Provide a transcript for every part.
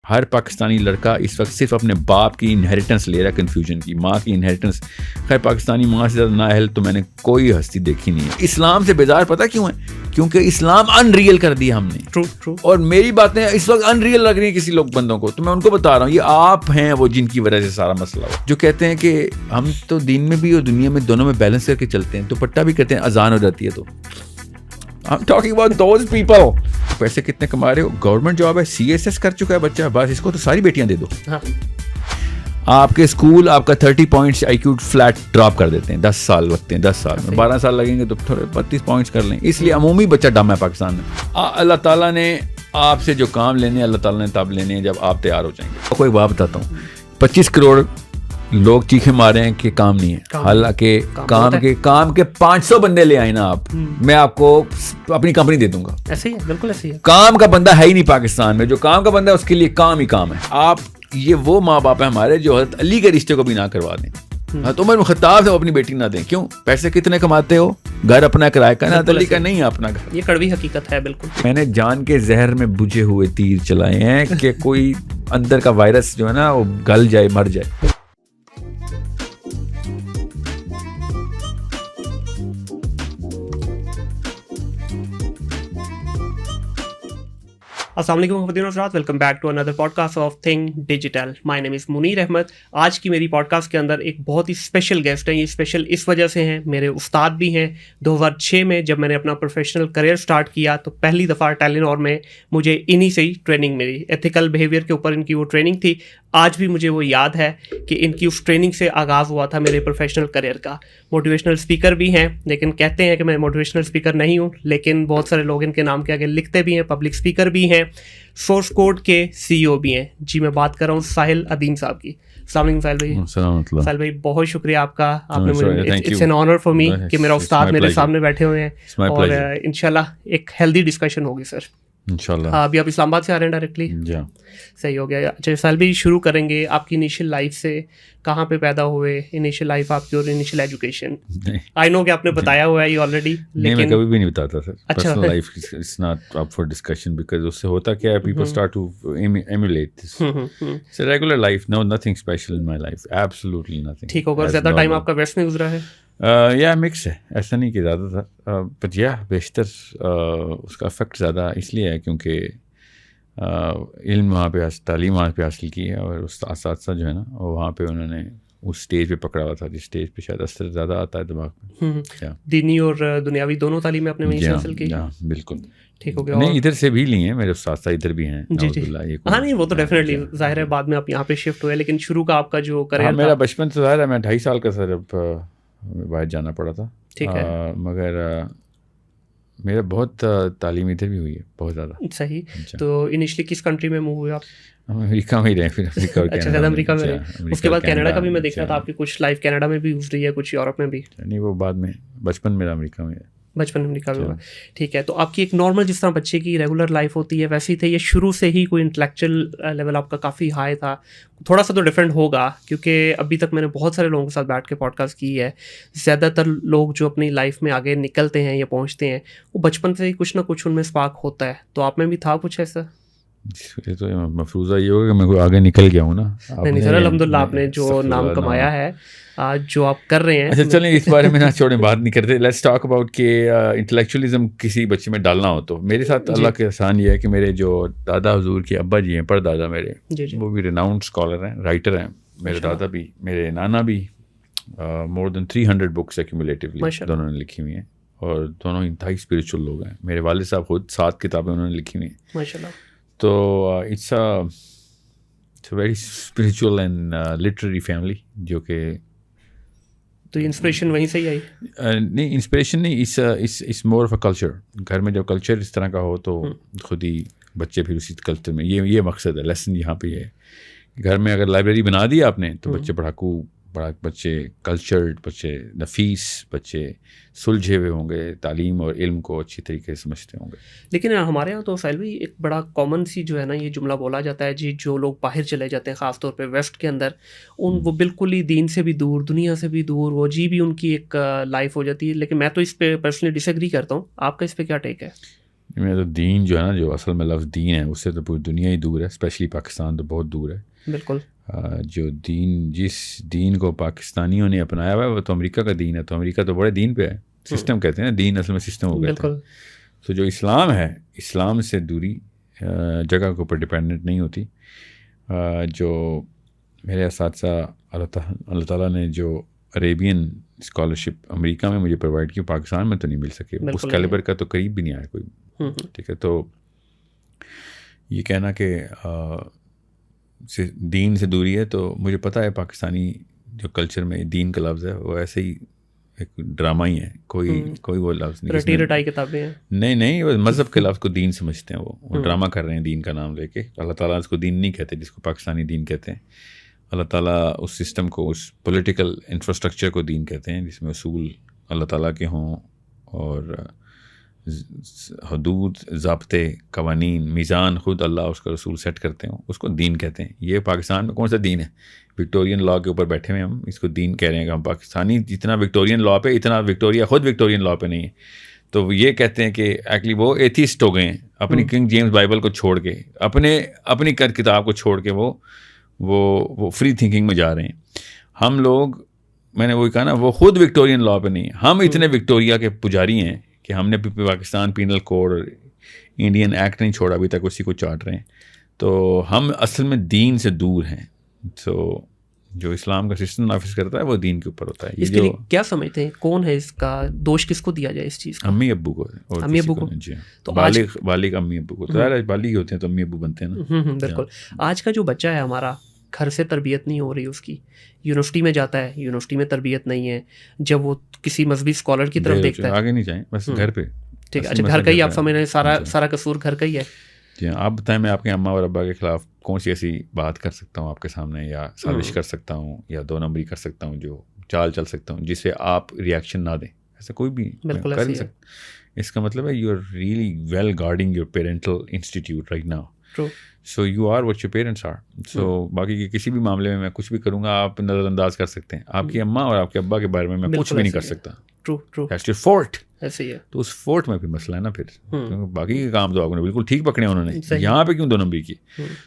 ہر پاکستانی لڑکا اس وقت صرف اپنے باپ کی انہیریٹنس لے رہا ہے, کنفیوژن کی, ماں کی انہیریٹنس. خیر پاکستانی ماں سے زیادہ نااہل تو میں نے کوئی ہستی دیکھی نہیں ہے. اسلام سے بیزار پتہ کیوں ہے؟ کیونکہ اسلام ان ریئل کر دیا ہم نے. اور میری باتیں اس وقت ان ریئل لگ رہی ہیں کسی لوگ بندوں کو, تو میں ان کو بتا رہا ہوں یہ آپ ہیں وہ جن کی وجہ سے سارا مسئلہ ہو, جو کہتے ہیں کہ ہم تو دین میں بھی اور دنیا میں دونوں میں بیلنس کر کے چلتے ہیں, دوپٹہ بھی کرتے ہیں, اذان ہو جاتی ہے. تو I'm talking about those people. پیسے کتنے کما رہے ہو؟ گورنمنٹ جاب ہے, CSS کر چکا ہے بچہ, بس اس کو تو ساری بیٹیاں دے دو. آپ کے اسکول آپ کا 30 پوائنٹس IQ فلیٹ ڈراپ کر دیتے ہیں, 10 سال لگتے ہیں, 10 سال میں 12 سال لگیں گے تو تھوڑے 32 پوائنٹس کر لیں. اس لیے عمومی بچہ ڈم ہے پاکستان میں. اللہ تعالیٰ نے آپ سے جو کام لینے, اللہ تعالیٰ نے تب لینے ہیں جب آپ تیار ہو جائیں گے. کوئی بات بتاتا ہوں, 25 کروڑ لوگ چیخے مارے ہیں کہ کام نہیں ہے, حالانکہ کام کے 500 بندے لے آئے نا آپ, میں آپ کو اپنی کمپنی دے دوں گا. ایسے ہی ہے, بالکل ایسے ہی ہے. کام کا بندہ ہے ہی نہیں پاکستان میں, جو کام کا بندہ ہے اس کے لیے کام ہی کام ہے. آپ یہ وہ ماں باپ ہیں ہمارے جو حضرت علی کے رشتے کو بھی نہ کروا دیں, تو عمر بن خطاب سے اپنی بیٹی نہ دیں. کیوں؟ پیسے کتنے کماتے ہو, گھر اپنا کرایہ کا, حضرت علی کا نہیں ہے اپنا گھر. یہ کڑوی حقیقت ہے بالکل. میں نے جان کے زہر میں بجھے ہوئے تیر چلائے ہیں کہ کوئی اندر کا وائرس جو ہے نا وہ گل جائے, مر جائے. السلام علیکم خاتون و حضرات, ویلکم بیک ٹو اندر podcast of thing digital. My name is Munir Ahmed. آج کی میری پوڈ کاسٹ کے اندر ایک بہت ہی اسپیشل گیسٹ ہیں. یہ اسپیشل اس وجہ سے ہیں, میرے استاد بھی ہیں. 2006 میں جب میں نے اپنا پروفیشنل کریئر سٹارٹ کیا تو پہلی دفعہ ٹیلینور میں مجھے انہی سے ہی ٹریننگ ملی. ایتھیکل بیہیویئر کے اوپر ان کی وہ ٹریننگ تھی. آج بھی مجھے وہ یاد ہے کہ ان کی اس ٹریننگ سے آغاز ہوا تھا میرے پروفیشنل کریئر کا. موٹیویشنل اسپیکر بھی ہیں, لیکن کہتے ہیں کہ میں موٹیویشنل اسپیکر نہیں ہوں, لیکن بہت سارے لوگ ان کے نام کے آگے لکھتے بھی ہیں. پبلک اسپیکر بھی ہیں, سورس کوڈ کے CEO بھی ہیں. جی میں بات کر رہا ہوں ساحل ادیم صاحب کی. السلام علیکم ساحل بھائی. ساحل بھائی بہت شکریہ آپ کا, آپ نے مجھے, it's an honour for me کہ میرا استاد میرے سامنے بیٹھے ہوئے ہیں, اور انشاءاللہ ایک ہیلدی ڈسکشن ہوگی سر انشاءاللہ. ابھی آپ اسلام آباد سے آ رہے ہیں ڈائریکٹلی؟ صحیح ہو گیا. اچھا ساحل بھائی, شروع کریں گے آپ کی انیشیل لائف سے. کہاں پہ پیدا ہوئے, انیشیل لائف آپ کی, اور انیشیل ایجوکیشن. آئی نو کہ آپ نے بتایا ہوا ہے یہ آلریڈی, لیکن میں کبھی بھی نہیں بتاتا sir. Personal life is not up for discussion, because اس سے ہوتا کیا ہے, people start to emulate this. It's a regular life, no nothing special in my life, absolutely nothing. ٹھیک ہوگا. زیادہ ٹائم آپ کا ویسٹ میں گزرا ہے؟ یا مکس ہے, ایسا نہیں کہ زیادہ تھا, بٹ یا بیشتر اس کا افیکٹ زیادہ اس لیے ہے کیونکہ علم وہاں پہ, تعلیم وہاں پہ حاصل کی ہے, اور اساتذہ جو ہے نا وہاں پہ انہوں نے اس اسٹیج پہ پکڑا ہوا تھا جس اسٹیج پہ شاید اثر زیادہ آتا ہے دماغ میں. دینی اور دنیاوی دونوں تعلیمیں آپ نے وہیں سے حاصل کی؟ بالکل. ٹھیک ہو گیا. نہیں ادھر سے بھی لی ہیں میرے اساتذہ, ادھر بھی ہیں. جی جی ہاں, نہیں وہ تو ڈیفینیٹلی ظاہر ہے, بعد میں آپ یہاں پہ شفٹ ہوئے, لیکن شروع کا آپ کا جو کریئر, میرا بچپن سے ظاہر ہے, میں 2.5 سال کا سر اب باہر جانا پڑا تھا. ٹھیک ہے. مگر میرا بہت تعلیم ادھر بھی ہوئی ہے, بہت زیادہ. صحیح. تو انیشلی کس کنٹری میں موو ہوئے آپ؟ امریکہ میں ہی رہے, پھر افریقہ. اچھا زیادہ امریکہ میں رہے. اس کے بعد کینیڈا کا بھی میں دیکھ رہا تھا, آپ کی کچھ لائف کینیڈا میں بھی گزری ہے, کچھ یورپ میں بھی. نہیں وہ بعد میں, بچپن میرا امریکہ میں ہے. بچپن امریکہ میں ہوا. ٹھیک ہے. تو آپ کی ایک نارمل جس طرح بچے کی ریگولر لائف ہوتی ہے ویسی تھی, یہ شروع سے ہی کوئی انٹلیکچوئل لیول آپ کا کافی ہائی تھا؟ تھوڑا سا تو ڈفرینٹ ہوگا, کیونکہ ابھی تک میں نے بہت سارے لوگوں کے ساتھ بیٹھ کے پوڈ کاسٹ کی ہے. زیادہ تر لوگ جو اپنی لائف میں آگے نکلتے ہیں یا پہنچتے ہیں, وہ بچپن سے ہی کچھ نہ کچھ ان میں اسپارک ہوتا ہے. تو آپ میں بھی تھا کچھ ایسا؟ یہ تو مفروضہ یہ ہوگا کہ میں کوئی آگے نکل گیا ہوں نا. نہیں سر, الحمد للہ آپ نے جو نام کمایا ہے, جو آپ کر رہے ہیں. اچھا چلیں اس بارے میں نہ چھوڑیں, بات نہیں کرتے. لیٹس ٹاک اباؤٹ کہ انٹلیکچوئلزم کسی بچے میں ڈالنا ہو تو میرے ساتھ اللہ کے احسان یہ ہے کہ میرے جو دادا حضور کے ابا جی ہیں, پر دادا میرے, وہ بھی ریناؤنڈ اسکالر ہیں, رائٹر ہیں. میرے دادا بھی, میرے نانا بھی, مور دین 300 بکس ایکیومولیٹیولی دونوں نے لکھی ہوئی ہیں, اور دونوں انتہائی اسپریچول لوگ ہیں. میرے والد صاحب خود 7 کتابیں انہوں نے لکھی ہوئی ہیں ماشاء اللہ. تو it's a very spiritual and literary family, جو کہ تو انسپریشن وہیں سے ہی آئی؟ نہیں انسپریشن نہیں, اس مور آف اے کلچر. گھر میں جب کلچر اس طرح کا ہو تو خود ہی بچے پھر اسی کلچر میں, یہ مقصد ہے, لیسن یہاں پہ یہ ہے. گھر میں اگر لائبریری بنا دی آپ نے تو بچے پڑھاکو, بچے کلچرڈ, بچے نفیس, بچے سلجھے ہوئے ہوں گے, تعلیم اور علم کو اچھی طریقے سے سمجھتے ہوں گے. لیکن ہمارے یہاں تو ساحل بھائی ایک بڑا کامن سی جو ہے نا یہ جملہ بولا جاتا ہے, جی جو لوگ باہر چلے جاتے ہیں خاص طور پہ ویسٹ کے اندر, وہ بالکل ہی دین سے بھی دور, دنیا سے بھی دور, وہ بھی ان کی ایک لائف ہو جاتی ہے. لیکن میں تو اس پہ پرسنلی ڈس ایگری کرتا ہوں. آپ کا اس پہ کیا ٹیک ہے؟ میں تو دین جو ہے نا، جو اصل میں لفظ دین ہے، اس سے تو پوری دنیا ہی دور ہے، اسپیشلی پاکستان تو بہت دور ہے. بالکل. جو دین، جس دین کو پاکستانیوں نے اپنایا ہوا ہے وہ تو امریکہ کا دین ہے. تو امریکہ تو بڑے دین پہ ہے. سسٹم کہتے ہیں نا، دین اصل میں سسٹم ہو کہتے ہیں. تو جو اسلام ہے، اسلام سے دوری جگہ کے اوپر ڈپینڈنٹ نہیں ہوتی. جو میرے اساتذہ اللہ تعالیٰ نے جو عریبین اسکالرشپ امریکہ میں مجھے پرووائڈ کی، پاکستان میں تو نہیں مل سکے. اس کیلیبر کا تو قریب بھی نہیں آیا کوئی. ٹھیک ہے. تو یہ کہنا کہ دین سے دوری ہے، تو مجھے پتہ ہے پاکستانی جو کلچر میں دین کا لفظ ہے وہ ایسے ہی ایک ڈرامہ ہی ہے. کوئی وہ لفظ نہیں، رٹائی کتابیں ہیں. نہیں، وہ مذہب کے لفظ کو دین سمجھتے ہیں. وہ ڈرامہ کر رہے ہیں دین کا نام لے کے. اللہ تعالیٰ اس کو دین نہیں کہتے جس کو پاکستانی دین کہتے ہیں. اللہ تعالیٰ اس سسٹم کو، اس پولیٹیکل انفراسٹرکچر کو دین کہتے ہیں، جس میں اصول اللہ تعالیٰ کے ہوں اور حدود، ضابطے، قوانین، میزان خود اللہ اس کا رسول سیٹ کرتے ہوں، اس کو دین کہتے ہیں. یہ پاکستان میں کون سا دین ہے؟ وکٹورین لا کے اوپر بیٹھے ہوئے ہم اس کو دین کہہ رہے ہیں کہ ہم پاکستانی جتنا وکٹورین لا پہ، اتنا وکٹوریا خود وکٹورین لا پہ نہیں ہے. تو یہ کہتے ہیں کہ ایکچولی وہ ایتھیسٹ ہو گئے ہیں، اپنی کنگ جیمز بائبل کو چھوڑ کے، اپنی کتاب کو چھوڑ کے وہ فری تھنکنگ میں جا رہے ہیں. ہم لوگ، میں نے وہی کہا نا، وہ خود وکٹورین لا پہ نہیں ہیں. ہم اتنے وکٹوریا کے پجاری ہیں کہ ہم نے پاکستان پینل کوڈ اور انڈین ایکٹ نہیں چھوڑا ابھی تک، اسی کو چاٹ رہے ہیں. تو ہم اصل میں دین سے دور ہیں. تو جو اسلام کا سسٹم نافذ کرتا ہے وہ دین کے اوپر ہوتا ہے. اس کے لیے کیا سمجھتے ہیں کون ہے اس کا دوش، کس کو دیا جائے اس چیز کا؟ امی ابو کو. امی ابو کو. جی، تو بالغ امی ابو کو. ظاہر بالغ ہوتے ہیں تو امی ابو بنتے ہیں نا. بالکل. آج کا جو بچہ ہے ہمارا، گھر سے تربیت نہیں ہو رہی اس کی، یونیورسٹی میں جاتا ہے، یونیورسٹی میں تربیت نہیں ہے. جب وہ کسی مذہبی اسکالر کی طرف دیکھتا ہے، آگے نہیں جائیں، بس گھر پہ. ٹھیک ہے. اچھا، گھر کا ہی آپ سمجھ رہے ہیں، سارا قصور گھر کا ہی ہے. جی ہاں. آپ بتائیں میں آپ کے اماں اور ابا کے خلاف کون سی ایسی بات کر سکتا ہوں آپ کے سامنے، یا سازش کر سکتا ہوں، یا دو نمبری کر سکتا ہوں، جو چال چل سکتا ہوں جس سے آپ ریئیکشن نہ دیں؟ ایسا کوئی بھی کر نہیں سکتا. اس کا مطلب ہے you are really well guarding your parental institute right now. So you are what your parents are. So باقی کے کسی بھی معاملے میں کچھ بھی کروں گا آپ نظر انداز کر سکتے ہیں. آپ کی اماں اور آپ کے ابا کے بارے میں کچھ بھی نہیں کر سکتا. That's your fault. ایسے ہی ہے. تو اس فورٹ میں پھر مسئلہ ہے نا. پھر باقی کے کام تو آپ نے بالکل ٹھیک پکڑے انہوں نے، یہاں پہ کیوں دو نمبری کی؟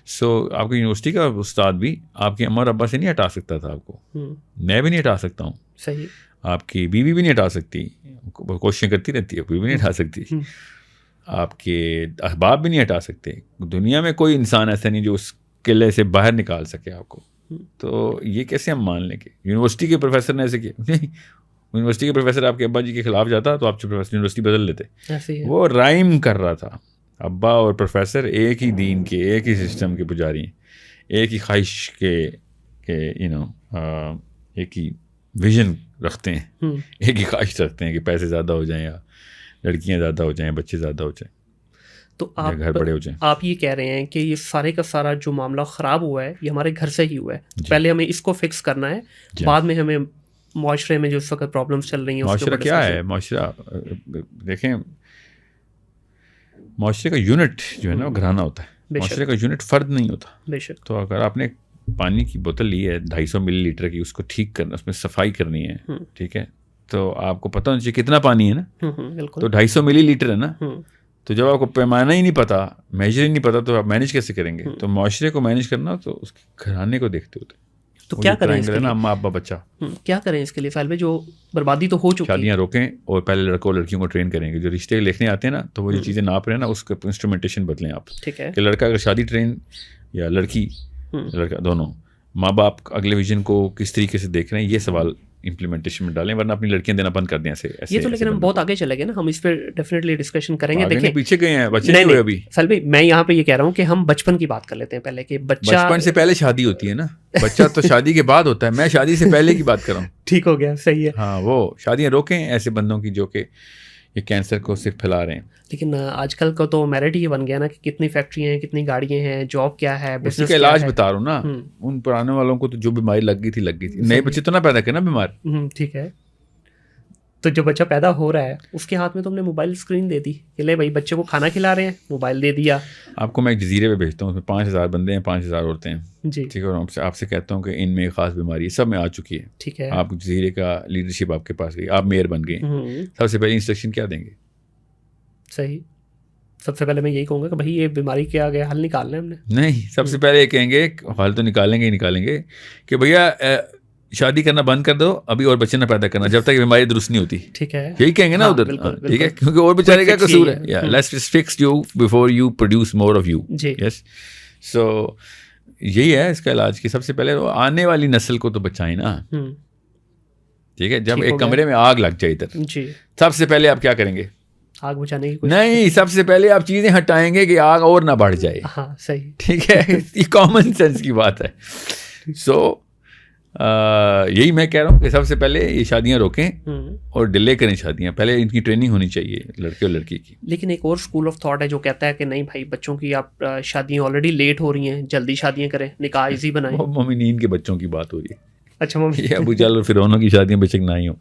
سو آپ کی یونیورسٹی کا استاد بھی آپ کی اماں اور ابا سے نہیں ہٹا سکتا تھا آپ کو. میں بھی نہیں ہٹا سکتا ہوں. صحیح. آپ کی بیوی بھی نہیں ہٹا سکتی، کوششیں کرتی رہتی ہے، کوئی بھی نہیں ہٹا سکتی. آپ کے احباب بھی نہیں ہٹا سکتے. دنیا میں کوئی انسان ایسا نہیں جو اس قلعے سے باہر نکال سکے آپ کو. تو یہ کیسے ہم مان لیں کہ یونیورسٹی کے پروفیسر نے ایسے کیا؟ نہیں، یونیورسٹی کے پروفیسر آپ کے ابا جی کے خلاف جاتا تو آپ یونیورسٹی بدل لیتے. وہ رائم کر رہا تھا. ابا اور پروفیسر ایک ہی دین کے، ایک ہی سسٹم کے پجاری ہیں، ایک ہی خواہش کے ایک ہی ویژن رکھتے ہیں، ایک ہی خواہش رکھتے ہیں کہ پیسے زیادہ ہو جائیں، یا لڑکیاں زیادہ ہو جائیں، بچے زیادہ ہو جائیں، تو گھر بڑے ہو جائیں. آپ یہ کہہ رہے ہیں کہ یہ سارے کا سارا جو معاملہ خراب ہوا ہے یہ ہمارے گھر سے ہی ہوا ہے. پہلے ہمیں اس کو فکس کرنا ہے، بعد میں ہمیں معاشرے میں جو اس وقت پرابلمس چل رہی ہیں. معاشرہ کیا ہے؟ معاشرہ دیکھیں، معاشرے کا یونٹ جو ہے نا وہ گھرانہ ہوتا ہے. معاشرے کا یونٹ فرد نہیں ہوتا. بے شک. تو اگر آپ نے پانی کی بوتل لی ہے 250 ملی لیٹر کی، اس کو ٹھیک کرنا، اس میں صفائی کرنی ہے، ٹھیک ہے، تو آپ کو پتہ ہونا چاہیے کتنا پانی ہے نا. تو 250 ملی لیٹر ہے نا. تو جب آپ کو پیمانہ ہی نہیں پتا، میجر ہی نہیں پتا، تو آپ مینیج کیسے کریں گے؟ تو معاشرے کو مینیج کرنا تو اس کے گھرانے کو دیکھتے ہوتے. تو کیا کریں اس کے لیے؟ اماں ابا بچہ کیا کریں اس کے لیے؟ فیل بھائی، جو بربادی تو ہو چکی ہے. شادیاں روکیں اور پہلے لڑکوں لڑکیوں کو ٹرین کریں گے. جو رشتے لکھنے آتے ہیں نا، تو وہ جو چیزیں ناپ رہے ہیں نا، اس کے انسٹرومنٹیشن بدلیں آپ. ٹھیک ہے. کہ لڑکا اگر شادی ٹرین یا لڑکی لڑکا دونوں، ماں باپ اگلے ویژن کو کس طریقے سے دیکھ رہے ہیں، یہ سوال امپلیمنٹیشن میں ڈالیں، ورنہ اپنی لڑکیاں دینا بند کر دیں. یہ تو لیکن ہم بہت آگے چلے گئے نا، ہم اس پہ ڈیفینیٹلی ڈسکشن کریں گے. دیکھیں پیچھے گئے ہیں، بچے نہیں ہوئے ابھی. فیل بھائی، میں یہاں پہ یہ کہہ رہا ہوں کہ ہم بچپن کی بات کر لیتے ہیں پہلے، کہ بچپن سے پہلے شادی ہوتی ہے نا. بچہ تو شادی کے بعد ہوتا ہے، میں شادی سے پہلے کی بات کر رہا ہوں. ٹھیک ہو گیا، صحیح ہے. ہاں، وہ شادیاں روکیں ایسے بندوں کی جو کہ یہ کینسر کو صرف پھیلا رہے ہیں. لیکن آج کل کا تو میرٹ یہ بن گیا نا کہ کتنی فیکٹریاں ہیں، کتنی گاڑیاں ہیں، جاب کیا ہے، بزنس کا علاج بتا رہا ہوں نا. ان پرانے والوں کو تو جو بیماری لگ گئی تھی، نئے بچے تو نہ پیدا کرنا بیمار. ٹھیک ہے. تو جو بچہ پیدا ہو رہا ہے اس کے ہاتھ میں تم نے موبائل اسکرین دے دی کہ لے بھائی بچے کو کھانا کھلا رہے ہیں، موبائل دے دیا. آپ کو میں ایک جزیرے پہ بھیجتا ہوں، اس میں 5000 بندے ہیں، 5000 عورتیں ہیں. جی ٹھیک ہے. اور آپ سے کہتا ہوں کہ ان میں خاص بیماری سب میں آ چکی ہے. ٹھیک ہے. آپ جزیرے کا لیڈرشپ آپ کے پاس گئی، آپ میئر بن گئے. سب سے پہلے انسٹرکشن کیا دیں گے؟ صحیح. سب سے پہلے میں یہی کہوں گا کہ بھائی یہ بیماری کے آگے حل نکالنا ہے ہم نے. نہیں, سب سے پہلے یہ کہیں گے, حل تو نکالیں گے کہ بھیا شادی کرنا بند کر دو, ابھی اور بچے نہ پیدا کرنا جب تک بیماری درست نہیں ہوتی. ٹھیک ہے, یہی کہیں گے نا ادھر, ٹھیک ہے, کیونکہ اور بیچارے کا قصور ہے. Let's fix you before you produce more of you. Yes, so یہی ہے اس کا علاج کہ سب سے پہلے آنے والی نسل کو تو بچائیں نا. ٹھیک ہے, جب ایک کمرے میں آگ لگ جائے ادھر, سب سے پہلے آپ کیا کریں گے؟ آگ بچانے کی نہیں, سب سے پہلے آپ چیزیں ہٹائیں گے کہ آگ اور نہ بڑھ جائے. ہاں صحیح, ٹھیک ہے, یہ کامن سینس کی بات ہے. سو یہی میں کہہ رہا ہوں کہ سب سے پہلے یہ شادیاں روکیں اور ڈیلے کریں شادیاں. پہلے ان کی ٹریننگ ہونی چاہیے لڑکے اور لڑکی کی. لیکن ایک اور اسکول آف تھاٹ ہے جو کہتا ہے کہ نہیں بھائی بچوں کی آپ شادیاں آلریڈی لیٹ ہو رہی ہیں, جلدی شادیاں کریں, نکاح ایزی بنائیں. مومنین کے بچوں کی بات ہو رہی ہے. اچھا, یہ ابو جہل اور فرعونوں کی شادیاں بے شک نہ ہی ہوں.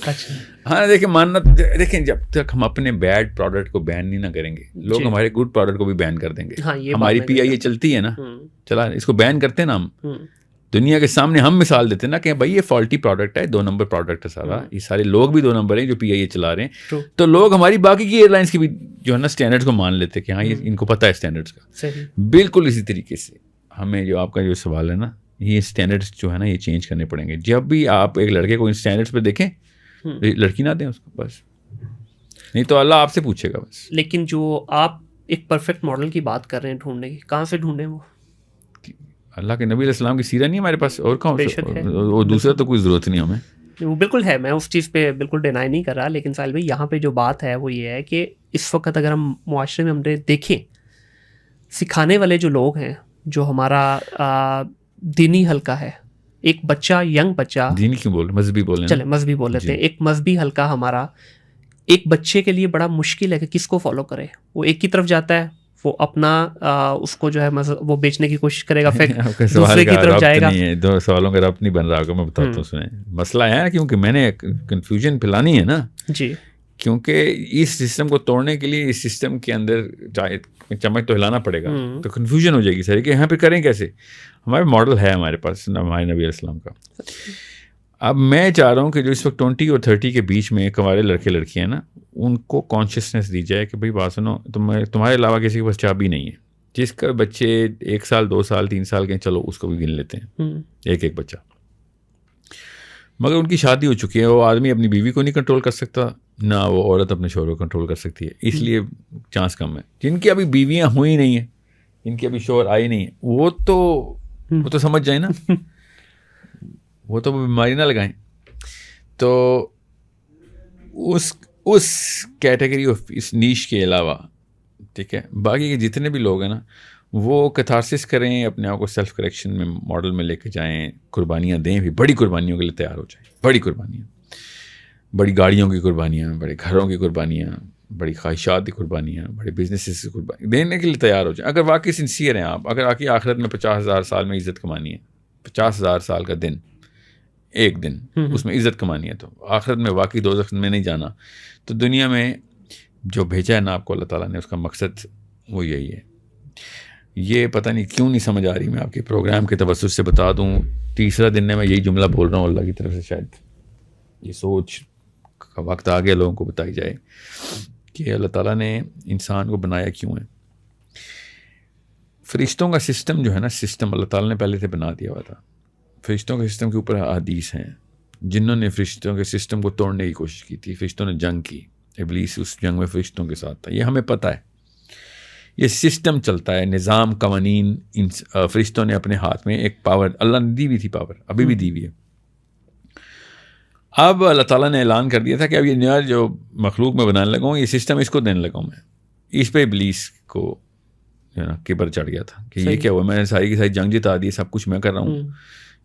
اچھا ہاں دیکھیں, ماننا دیکھیں, جب تک ہم اپنے بیڈ پروڈکٹ کو بین نہیں نہ کریں گے, لوگ ہمارے گڈ پروڈکٹ کو بھی بین کر دیں گے. ہماری PIA چلتی ہے نا, چلا اس کو بین کرتے ہیں نا ہم, دنیا کے سامنے ہم مثال دیتے ہیں نا کہ بھائی یہ فالٹی پروڈکٹ ہے, 2 نمبر پروڈکٹ ہے سارا, یہ سارے لوگ بھی 2 نمبر ہیں جو PIA چلا رہے ہیں. تو لوگ ہماری باقی کی ایئر لائنس کی بھی جو ہے نا اسٹینڈرڈ کو مان لیتے کہ ہاں یہ ان کو پتہ ہے اسٹینڈرڈس کا. بالکل اسی طریقے سے ہمیں جو آپ کا جو سوال ہے نا, یہ اسٹینڈرڈس جو ہے نا یہ چینج کرنے پڑیں گے. جب بھی آپ ایک لڑکے کو ان اسٹینڈرڈس پہ دیکھیں, لڑکی نہ دیں اس کو بس, نہیں تو اللہ آپ سے پوچھے گا بس. لیکن جو آپ ایک پرفیکٹ ماڈل کی بات کر رہے ہیں ڈھونڈنے کی, کہاں سے ڈھونڈیں وہ؟ اللہ کے نبی علیہ السلام کی سیرت نہیں ہمارے پاس, اور کہاں, اور دوسرا تو کوئی ضرورت نہیں ہمیں. وہ بالکل ہے, میں اس چیز پہ بالکل ڈینائی نہیں کر رہا, لیکن ساحل بھائی یہاں پہ جو بات ہے وہ یہ ہے کہ اس وقت اگر ہم معاشرے میں ہم نے دیکھیں, سکھانے والے جو لوگ ہیں, جو ہمارا دینی حلقہ ہے, ایک بچہ, ینگ بچہ, دینی کیوں بول, مذہبی بولیں, چلے مذہبی بول لیتے ہیں, ایک مذہبی حلقہ ہمارا, ایک بچے کے لیے بڑا مشکل ہے کہ کس کو فالو کرے. وہ ایک کی طرف جاتا ہے, وہ اپنا اس کو جو ہے وہ بیچنے کی کوشش کرے گا, پھر دوسرے کی طرف جائے گا. دو سوالوں کا ربط نہیں بن رہا ہوگا, میں بتاتا ہوں. سنیں, مسئلہ ہے کیونکہ میں نے کنفیوژن پھیلانی ہے نا جی, کیونکہ اس سسٹم کو توڑنے کے لیے اس سسٹم کے اندر چمچ تو ہلانا پڑے گا, تو کنفیوژن ہو جائے گی سر کہ یہاں پہ کریں کیسے. ہمارے ماڈل ہے ہمارے پاس ہمارے نبی علیہ السلام کا. اب میں چاہ رہا ہوں کہ جو اس وقت 20 اور 30 کے بیچ میں ہمارے لڑکے لڑکیاں نا, ان کو کانشیسنیس دی جائے کہ بھائی بات سنو, تمہارے علاوہ کسی کے پاس چابی نہیں ہے. جس کا بچے 1 سال 2 سال 3 سال کے, چلو اس کو بھی گن لیتے ہیں, ایک بچہ, مگر ان کی شادی ہو چکی ہے. وہ آدمی اپنی بیوی کو نہیں کنٹرول کر سکتا, نہ وہ عورت اپنے شوہر کو کنٹرول کر سکتی ہے, اس لیے چانس کم ہے. جن کی ابھی بیویاں ہوئی نہیں ہیں, جن کی ابھی شوہر آئی نہیں ہے, وہ تو سمجھ جائیں نا, وہ تو بیماری نہ لگائیں. تو اس کیٹیگری آف اس نیش کے علاوہ, ٹھیک ہے, باقی کے جتنے بھی لوگ ہیں نا, وہ کیتھارسس کریں, اپنے آپ کو سیلف کریکشن میں ماڈل میں لے کے جائیں, قربانیاں دیں, بھی بڑی قربانیوں کے لیے تیار ہو جائیں. بڑی قربانیاں, بڑی گاڑیوں کی قربانیاں, بڑے گھروں کی قربانیاں, بڑی خواہشات کی قربانیاں, بڑے بزنسز کی قربانی دینے کے لیے تیار ہو جائیں. اگر واقعی سنسیئر ہیں آپ, اگر آپ کی آخرت میں 50,000 سال میں عزت کمانی ہے, 50,000 سال کا دن, ایک دن اس میں عزت کمانی ہے, تو آخرت میں واقعی دوزخ میں نہیں جانا, تو دنیا میں جو بھیجا ہے نا آپ کو اللہ تعالیٰ نے, اس کا مقصد وہ یہی ہے. یہ پتہ نہیں کیوں نہیں سمجھ آ رہی, میں آپ کے پروگرام کے توسط سے بتا دوں, تیسرا دن میں یہی جملہ بول رہا ہوں اللہ کی طرف سے, شاید یہ سوچ کا وقت آ گیا لوگوں کو بتائی جائے کہ اللہ تعالیٰ نے انسان کو بنایا کیوں ہے. فرشتوں کا سسٹم جو ہے نا, سسٹم اللہ تعالیٰ نے پہلے سے بنا دیا ہوا تھا. فرشتوں کے سسٹم کے اوپر حدیث ہیں, جنہوں نے فرشتوں کے سسٹم کو توڑنے کی کوشش کی تھی. فرشتوں نے جنگ کی, ابلیس اس جنگ میں فرشتوں کے ساتھ تھا. یہ ہمیں پتہ ہے, یہ سسٹم چلتا ہے, نظام, قوانین. فرشتوں نے اپنے ہاتھ میں ایک پاور اللہ نے دی ہوئی تھی, پاور ابھی بھی دی ہوئی ہے. اب اللہ تعالیٰ نے اعلان کر دیا تھا کہ اب یہ نیا جو مخلوق میں بنانے لگا ہوں, یہ سسٹم اس کو دینے لگا ہوں میں. اس پہ ابلیس کو جو ہے نا کبر چڑھ گیا تھا کہ یہ کیا ہوا, میں نے ساری کی ساری جنگ جتا دی, سب کچھ میں کر رہا ہوں,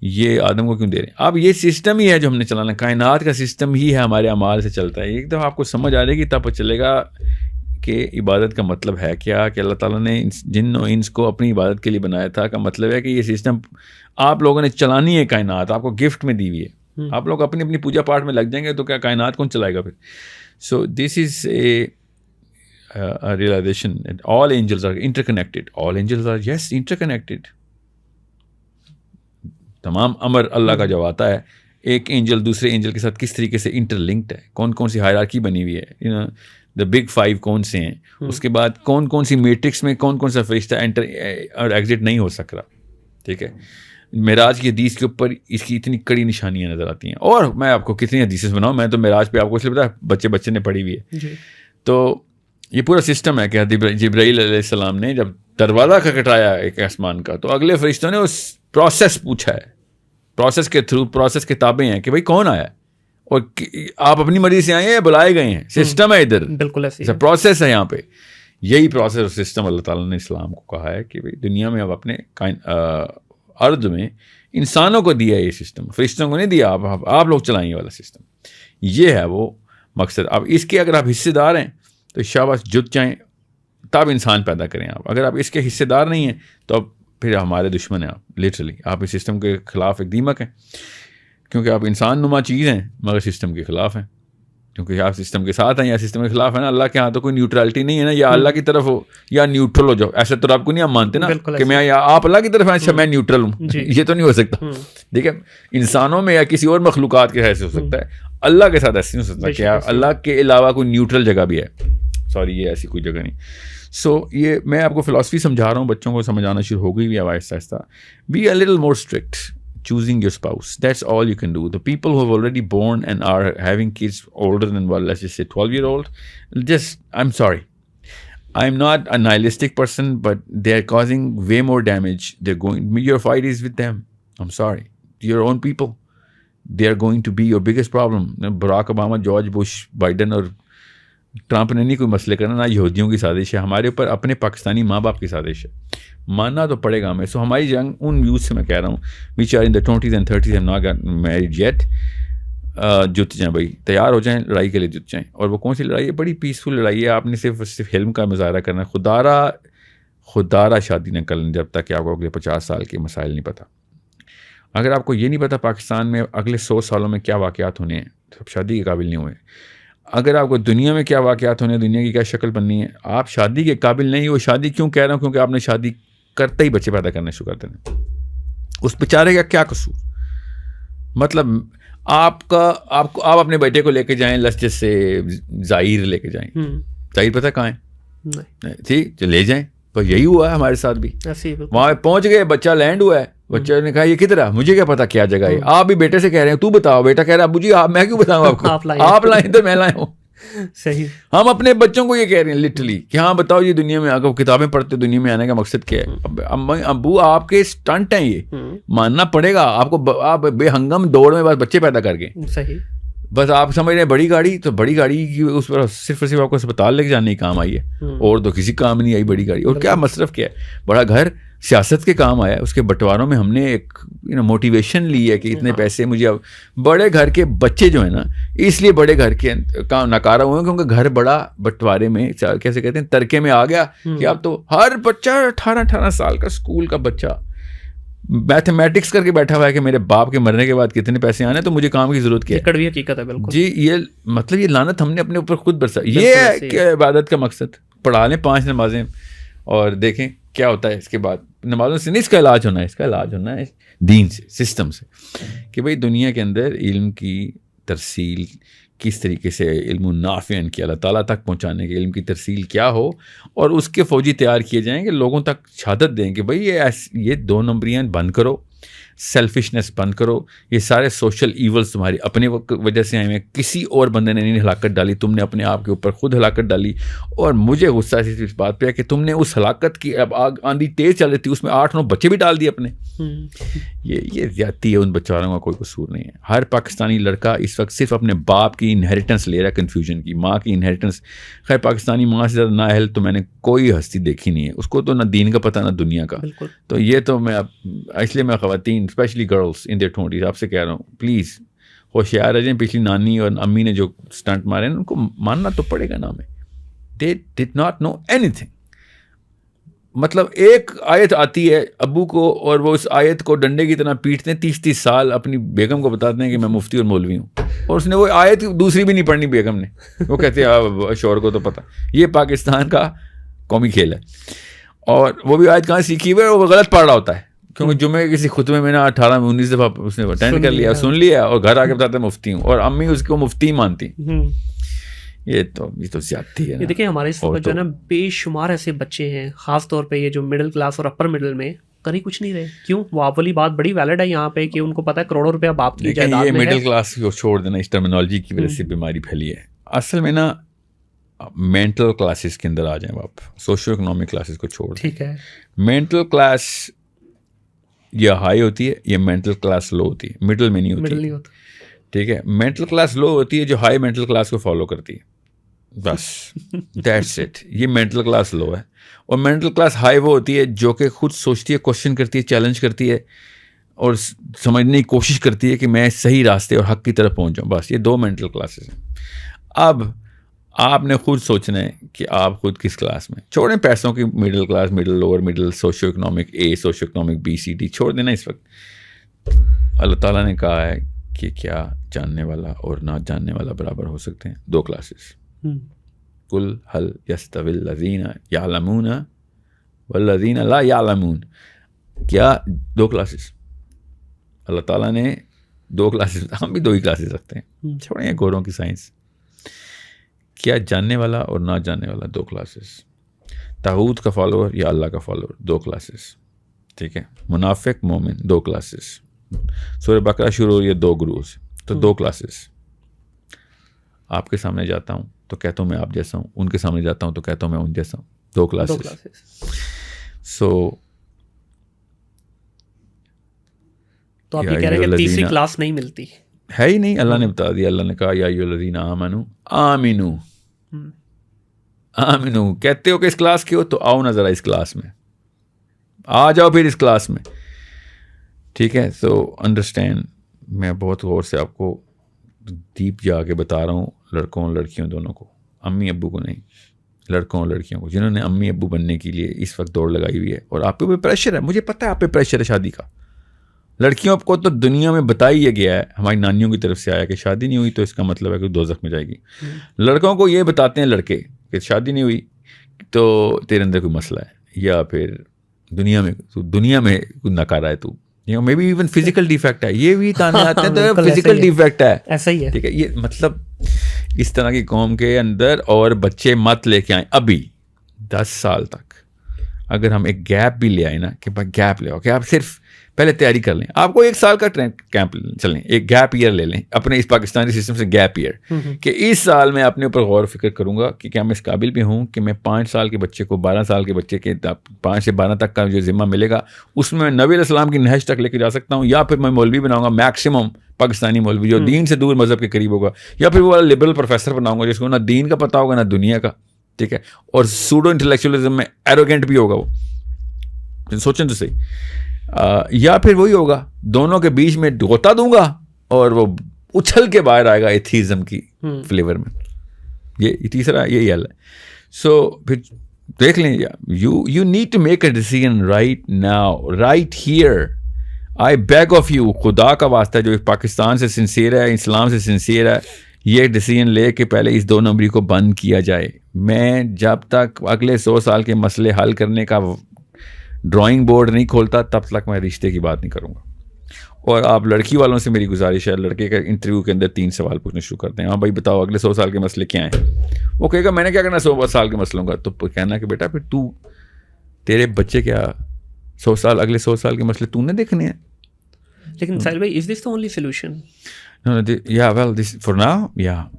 یہ آدم کو کیوں دے رہے ہیں. اب یہ سسٹم ہی ہے جو ہم نے چلانا, کائنات کا سسٹم ہی ہے, ہمارے اعمال سے چلتا ہے. ایک دفعہ آپ کو سمجھ آ جائے گی تب چلے گا کہ عبادت کا مطلب ہے کیا, کہ اللہ تعالیٰ نے جن و انس کو اپنی عبادت کے لیے بنایا تھا, کا مطلب ہے کہ یہ سسٹم آپ لوگوں نے چلانی ہے. کائنات آپ کو گفٹ میں دی ہوئی ہے, آپ لوگ اپنی اپنی پوجا پاٹ میں لگ جائیں گے تو کیا کائنات کون چلائے گا پھر. سو دس از اے realization that all angels are interconnected. All angels are, yes, interconnected. تمام امر اللہ کا جو آتا ہے ایک اینجل دوسرے اینجل کے ساتھ کس طریقے سے انٹر لنکڈ ہے, کون کون سی ہائرارکی بنی ہوئی ہے, دا بگ 5 کون سے ہیں, اس کے بعد کون کون سی میٹرکس میں کون کون سا فرشتہ انٹر اور ایگزٹ نہیں ہو سک رہا. ٹھیک ہے, معراج کی حدیث کے اوپر اس کی اتنی کڑی نشانیاں نظر آتی ہیں. اور میں آپ کو کتنی حدیثیں بناؤں, میں تو معراج پہ آپ کو اس لیے پتا بچے نے پڑھی ہوئی ہے. تو یہ پورا سسٹم ہے کہ جبرائیل علیہ السلام نے جب دروازہ کھٹکھٹایا ایک آسمان کا, تو اگلے فرشتوں نے اس پروسیس پوچھا ہے, پروسیس کے تھرو پروسیس کتابیں ہیں کہ بھائی کون آیا اور آپ اپنی مرضی سے آئے ہیں یا بلائے گئے ہیں. سسٹم ہے ادھر, بالکل ایسا پروسیس ہے یہاں پہ. یہی پروسیس اور سسٹم اللہ تعالیٰ نے اسلام کو کہا ہے کہ بھائی دنیا میں اب اپنے ارض میں انسانوں کو دیا ہے یہ سسٹم, فرشتوں کو نہیں دیا. آپ لوگ چلائیں یہ والا سسٹم. یہ ہے وہ مقصد. اب اس کے اگر آپ حصے دار ہیں تو شاباش جت جائیں, تب انسان پیدا کریں آپ. اگر آپ اس کے حصے دار نہیں ہیں تو اب پھر ہمارے دشمن ہیں آپ. لٹرلی آپ اس سسٹم کے خلاف ایک دیمک ہیں, کیونکہ آپ انسان نما چیز ہیں مگر سسٹم کے خلاف ہیں. کیونکہ آپ سسٹم کے ساتھ ہیں یا سسٹم کے خلاف ہیں نا. اللہ کے ہاں تو کوئی نیوٹرلٹی نہیں ہے نا, یا اللہ کی طرف ہو یا نیوٹرل ہو جاؤ. ایسا تو آپ کو نہیں آپ مانتے نا کہ میں یا آپ اللہ کی طرف ہیں, اچھا میں نیوٹرل ہوں. یہ تو نہیں ہو سکتا. دیکھیں انسانوں میں یا کسی اور مخلوقات کے ایسے ہو سکتا ہے, اللہ کے ساتھ ایسے نہیں ہو سکتا کہ اللہ کے علاوہ کوئی نیوٹرل جگہ بھی ہے. سوری, یہ ایسی کوئی جگہ نہیں. سو یہ میں آپ کو فلاسفی سمجھا رہا ہوں, بچوں کو سمجھ آنا شروع ہو گئی ہے آہستہ آہستہ. Be a little more strict choosing your spouse. That's all you can do. The people who have already born and are having kids older than, well, let's just say 12-year-old, I'm sorry. I'm not a nihilistic person, but they're causing way more damage. Your fight is with them. I'm sorry. Your own people. They are going to be your biggest problem. Barack Obama, George Bush, Biden اور Trump نے نہیں کوئی مسئلے کرنا, نہ یہودیوں کی سازش ہے, ہمارے اوپر اپنے پاکستانی ماں باپ کی سازش ہے. ماننا تو پڑے گا ہمیں. سو ہماری جنگ ان یوتھ سے میں کہہ رہا ہوں which are in the 20s and 30s and not got married yet, جت جائیں بھائی, تیار ہو جائیں, لڑائی کے لیے جت جائیں. اور وہ کون سی لڑائی ہے؟ بڑی پیسفل لڑائی ہے. آپ نے صرف علم کا مظاہرہ کرنا ہے. خدارہ شادی نہ کریں جب تک کہ آپ کو اگلے 50 سال کے مسائل نہیں پتہ. اگر آپ کو یہ نہیں پتہ پاکستان میں اگلے 100 سالوں میں کیا واقعات ہونے ہیں, تو شادی کے قابل نہیں ہوئے. اگر آپ کو دنیا میں کیا واقعات ہونے ہیں, دنیا کی کیا شکل بننی ہے, آپ شادی کے قابل نہیں ہو. شادی کیوں کہہ رہا ہوں؟ کیونکہ آپ نے شادی کرتے ہی بچے پیدا کرنا شروع کر دینا. اس بیچارے کا کیا قصور؟ مطلب آپ اپنے بیٹے کو لے کے جائیں, لسجس سے ظاہر لے کے جائیں. ظاہر پتہ کہاں ہے؟ ٹھیک, لے جائیں. تو یہی ہوا ہے ہمارے ساتھ بھی. وہاں پہنچ گئے, بچہ لینڈ ہوا ہے, بچے نے کہا یہ کدھر ہے, مجھے کیا پتا کیا جگہ ہے. آپ بھی بیٹے سے کہہ رہے ہیں تو بتاؤ, بیٹا کہہ رہا ابو جی میں کیوں بتاؤں آپ کو, آپ لائیں تو میں لائے ہوں. صحیح. ہم اپنے بچوں کو یہ کہہ رہے ہیں لٹرلی کہ ہاں بتاؤ یہ دنیا میں اگر کتابیں پڑھتے دنیا میں آنے کا مقصد کیا ہے. ابو آپ کے اسٹنٹ ہیں, یہ ماننا پڑے گا آپ کو. آپ بے ہنگم دوڑ میں بس بچے پیدا کر گئے. صحیح. بس آپ سمجھ رہے ہیں بڑی گاڑی, تو بڑی گاڑی کی اس پر صرف اور صرف آپ کو اسپتال لے کے جانے کی کام آئی ہے, اور تو کسی کام نہیں آئی بڑی گاڑی. اور کیا مصرف کیا ہے؟ بڑا گھر سیاست کے کام آیا ہے. اس کے بٹواروں میں ہم نے ایک موٹیویشن لی ہے کہ اتنے پیسے مجھے. اب بڑے گھر کے بچے جو ہیں نا, اس لیے بڑے گھر کے کام ناکارہ ہوئے ہیں کیونکہ گھر بڑا بٹوارے میں کیسے کہتے ہیں ترکے میں آ گیا کہ اب تو ہر بچہ 18 سال کا اسکول کا بچہ میتھمیٹکس کر کے بیٹھا ہوا ہے کہ میرے باپ کے مرنے کے بعد کتنے پیسے آنے, تو مجھے کام کی ضرورت کیا ہے. کڑوی حقیقت ہے بالکل. جی یہ مطلب یہ لعنت ہم نے اپنے اوپر خود برسا. یہ ہے کہ عبادت کا مقصد پڑھا لیں 5 نمازیں اور دیکھیں کیا ہوتا ہے. اس کے بعد نمازوں سے نہیں, اس کا علاج ہونا ہے. اس کا علاج ہونا ہے دین سے, سسٹم سے, کہ بھئی دنیا کے اندر علم کی ترسیل کس طریقے سے, علم النافع کی اللہ تعالیٰ تک پہنچانے کے علم کی ترسیل کیا ہو, اور اس کے فوجی تیار کیے جائیں کہ لوگوں تک شہادت دیں کہ بھئی یہ 2 نمبریاں بند کرو, سیلفشنس بند کرو. یہ سارے سوشل ایولز تمہاری اپنے وجہ سے آئے ہیں, کسی اور بندے نے نہیں ہلاکت ڈالی, تم نے اپنے آپ کے اوپر خود ہلاکت ڈالی. اور مجھے غصہ اس بات پہ ہے کہ تم نے اس ہلاکت کی, اب آندھی تیز چل رہی تھی, اس میں 8-9 بچے بھی ڈال دیے اپنے. یہ زیادتی ہے, ان بچاروں کا کوئی قصور نہیں ہے. ہر پاکستانی لڑکا اس وقت صرف اپنے باپ کی انہیریٹنس لے رہا ہے, کنفیوژن کی, ماں کی انہیریٹنس. خیر پاکستانی ماں سے زیادہ نااہل تو میں نے کوئی ہستی دیکھی نہیں ہے, اس کو تو نہ دین کا پتہ نہ دنیا کا. تو یہ تو میں اس لیے میں خواتین especially girls in their 20s آپ سے کہہ رہا ہوں پلیز ہوشیار رہ جائیں. پچھلی نانی اور امی نے جو اسٹنٹ مارے ہیں ان کو ماننا تو پڑے گا نا ہمیں. They did not know anything. مطلب ایک آیت آتی ہے ابو کو, اور وہ اس آیت کو ڈنڈے کی طرح پیٹتے ہیں 30 سال, اپنی بیگم کو بتاتے ہیں کہ میں مفتی اور مولوی ہوں, اور اس نے وہ آیت دوسری بھی نہیں پڑھنی بیگم نے. وہ کہتے ہیں شوہر کو تو پتہ. یہ پاکستان کا قومی کھیل ہے. اور وہ بھی آیت کہاں سیکھی ہوئی ہے, وہ غلط پڑھ رہا ہوتا ہے. کیونکہ جمعے کے کسی خطبے میں نا 18-19 دفعہ اس نے اٹینڈ کر لیا, سن لیا, اور گھر آ کے بتاتا مفتی ہوں, اور امی اس کو مفتی مانتی. یہ تو زیادتی ہے. دیکھیں ہمارے اس وقت جو ہے نا بے شمار ایسے بچے ہیں, خاص طور پہ یہ جو مڈل کلاس اور اپر مڈل میں کری کچھ نہیں رہے. کیوں؟ وہ آپ والی بات بڑی ویلڈ ہے یہاں پہ کہ ان کو پتا ہے کروڑوں روپیہ باپ کی جائیداد میں ہے. یہ مڈل کلاس کو چھوڑ دینا, اس ٹرمینالوجی کی وجہ سے بیماری پھیلی ہے. اصل میں نا مینٹل کلاسز کے اندر آ جائیں آپ, سوشو اکنامک کلاسز کو چھوڑ. ٹھیک ہے, مینٹل کلاس یا ہائی ہوتی ہے یا مینٹل کلاس لو ہوتی ہے, مڈل میں نہیں ہوتی. ٹھیک ہے, مینٹل کلاس لو ہوتی ہے جو ہائی مینٹل کلاس کو فالو کرتی ہے, بس دیٹس اٹ. یہ مینٹل کلاس لو ہے. اور مینٹل کلاس ہائی وہ ہوتی ہے جو کہ خود سوچتی ہے, کوشچن کرتی ہے, چیلنج کرتی ہے, اور سمجھنے کی کوشش کرتی ہے کہ میں صحیح راستے اور حق کی طرف پہنچ جاؤں. بس یہ 2 مینٹل کلاسز ہیں. اب آپ نے خود سوچنا ہے کہ آپ خود کس کلاس میں. چھوڑیں پیسوں کی middle class, middle, lower middle, socio economic A, socio economic B, C, D, چھوڑ دینا. اس وقت اللہ تعالیٰ نے کہا ہے کہ کیا جاننے والا اور نہ جاننے والا برابر ہو سکتے ہیں؟ 2 کلاسز. قل هل يستوي الذين يعلمون والذين لا يعلمون. کیا 2 کلاسز اللہ تعالیٰ نے 2 کلاسز, ہم بھی 2 ہی کلاسز رکھتے ہیں. چھوڑیں گوروں کی سائنس. کیا جاننے والا اور نہ جاننے والا 2 کلاسز. طاغوت کا فالوور یا اللہ کا فالوور 2 کلاسز. ٹھیک ہے, منافق مومن 2 کلاسز. سورہ بقرہ شروع ہوئی ہے 2 گروہs, تو 2 کلاسز. آپ کے سامنے جاتا ہوں تو کہتا ہوں میں آپ جیسا ہوں, ان کے سامنے جاتا ہوں تو کہتا ہوں میں ان جیسا ہوں. 2 کلاسز. تو آپ یہ کہہ رہے ہیں کہ تیسری کلاس نہیں ملتی ہے ہی نہیں. اللہ نے بتا دیا, اللہ نے کہا یا ایھا الذین آمنوا آمنو. آمنو کہتے ہو کہ اس کلاس کی ہو تو آؤ نا ذرا اس کلاس میں, آ جاؤ پھر اس کلاس میں. ٹھیک ہے, تو انڈرسٹینڈ, میں بہت غور سے آپ کو ڈیپ جا کے بتا رہا ہوں, لڑکوں اور لڑکیوں دونوں کو, امی ابو کو نہیں, لڑکوں اور لڑکیوں کو, جنہوں نے امی ابو بننے کے لیے اس وقت دوڑ لگائی ہوئی ہے. اور آپ پہ بھی پریشر ہے, مجھے پتہ ہے آپ پہ پریشر ہے شادی کا. لڑکیوں کو تو دنیا میں بتایا گیا ہے, ہماری نانیوں کی طرف سے آیا کہ شادی نہیں ہوئی تو اس کا مطلب ہے کہ دوزخ میں جائے گی. لڑکوں کو یہ بتاتے ہیں لڑکے کہ شادی نہیں ہوئی تو تیرے اندر کوئی مسئلہ ہے, یا پھر دنیا میں کوئی نکارا ہے تو, maybe even physical defect ہے. یہ بھی تانے آتے ہیں تو فزیکل ڈیفیکٹ ہے, ایسا ہی ہے. ٹھیک ہے, یہ مطلب اس طرح کی قوم کے اندر اور بچے مت لے کے آئیں. ابھی 10 سال تک اگر ہم ایک گیپ بھی لے آئے نا, کہ گیپ لے آؤ کہ آپ صرف پہلے تیاری کر لیں, آپ کو 1 سال کا کیمپ چلیں, ایک گیپ ایئر لے لیں اپنے اس پاکستانی سسٹم سے, گیپ ایئر کہ اس سال میں اپنے اوپر غور و فکر کروں گا کہ کیا میں اس قابل بھی ہوں کہ میں 5 سال کے بچے کو 12 سال کے بچے کے 5 سے 12 تک کا جو ذمہ ملے گا اس میں نبی علیہ السلام کی نہج تک لے کے جا سکتا ہوں, یا پھر میں مولوی بناؤں گا میکسیمم پاکستانی مولوی جو دین سے دور مذہب کے قریب ہوگا, یا پھر وہ لبرل پروفیسر بناؤں گا جس کو نہ دین کا پتہ ہوگا نہ دنیا کا. ٹھیک ہے, اور سوڈو انٹلیکچولیزم میں ایروگینٹ بھی ہوگا وہ, سوچیں تو صحیح. یا پھر وہی ہوگا دونوں کے بیچ میں غوطہ دوں گا اور وہ اچھل کے باہر آئے گا ایتھیزم کی فلیور میں. یہ تیسرا یہی حل ہے. سو پھر دیکھ لیں, you need to make a decision right now, right here. I beg of you, خدا کا واسطہ جو پاکستان سے سنسیئر ہے, اسلام سے سنسیئر ہے, یہ ڈیسیژن لے کے پہلے اس 2 نمبری کو بند کیا جائے. میں جب تک اگلے 100 سال کے مسئلے حل کرنے کا ڈرائنگ بورڈ نہیں کھولتا تب تک میں رشتے کی بات نہیں کروں گا. اور آپ لڑکی والوں سے میری گزارش ہے, لڑکے کا انٹرویو کے اندر 3 سوال پوچھنا شروع کرتے ہیں. ہاں بھائی بتاؤ اگلے 100 سال کے مسئلے کیا ہیں. وہ کہے گا میں نے کیا کرنا 100 سال کے مسئلوں کا, تو کہنا کہ بیٹا پھر تیرے بچے کیا 100 سال اگلے 100 سال کے مسئلے تو نے دیکھنے ہیں. لیکن ساحل بھائی, is this the only solution? For now,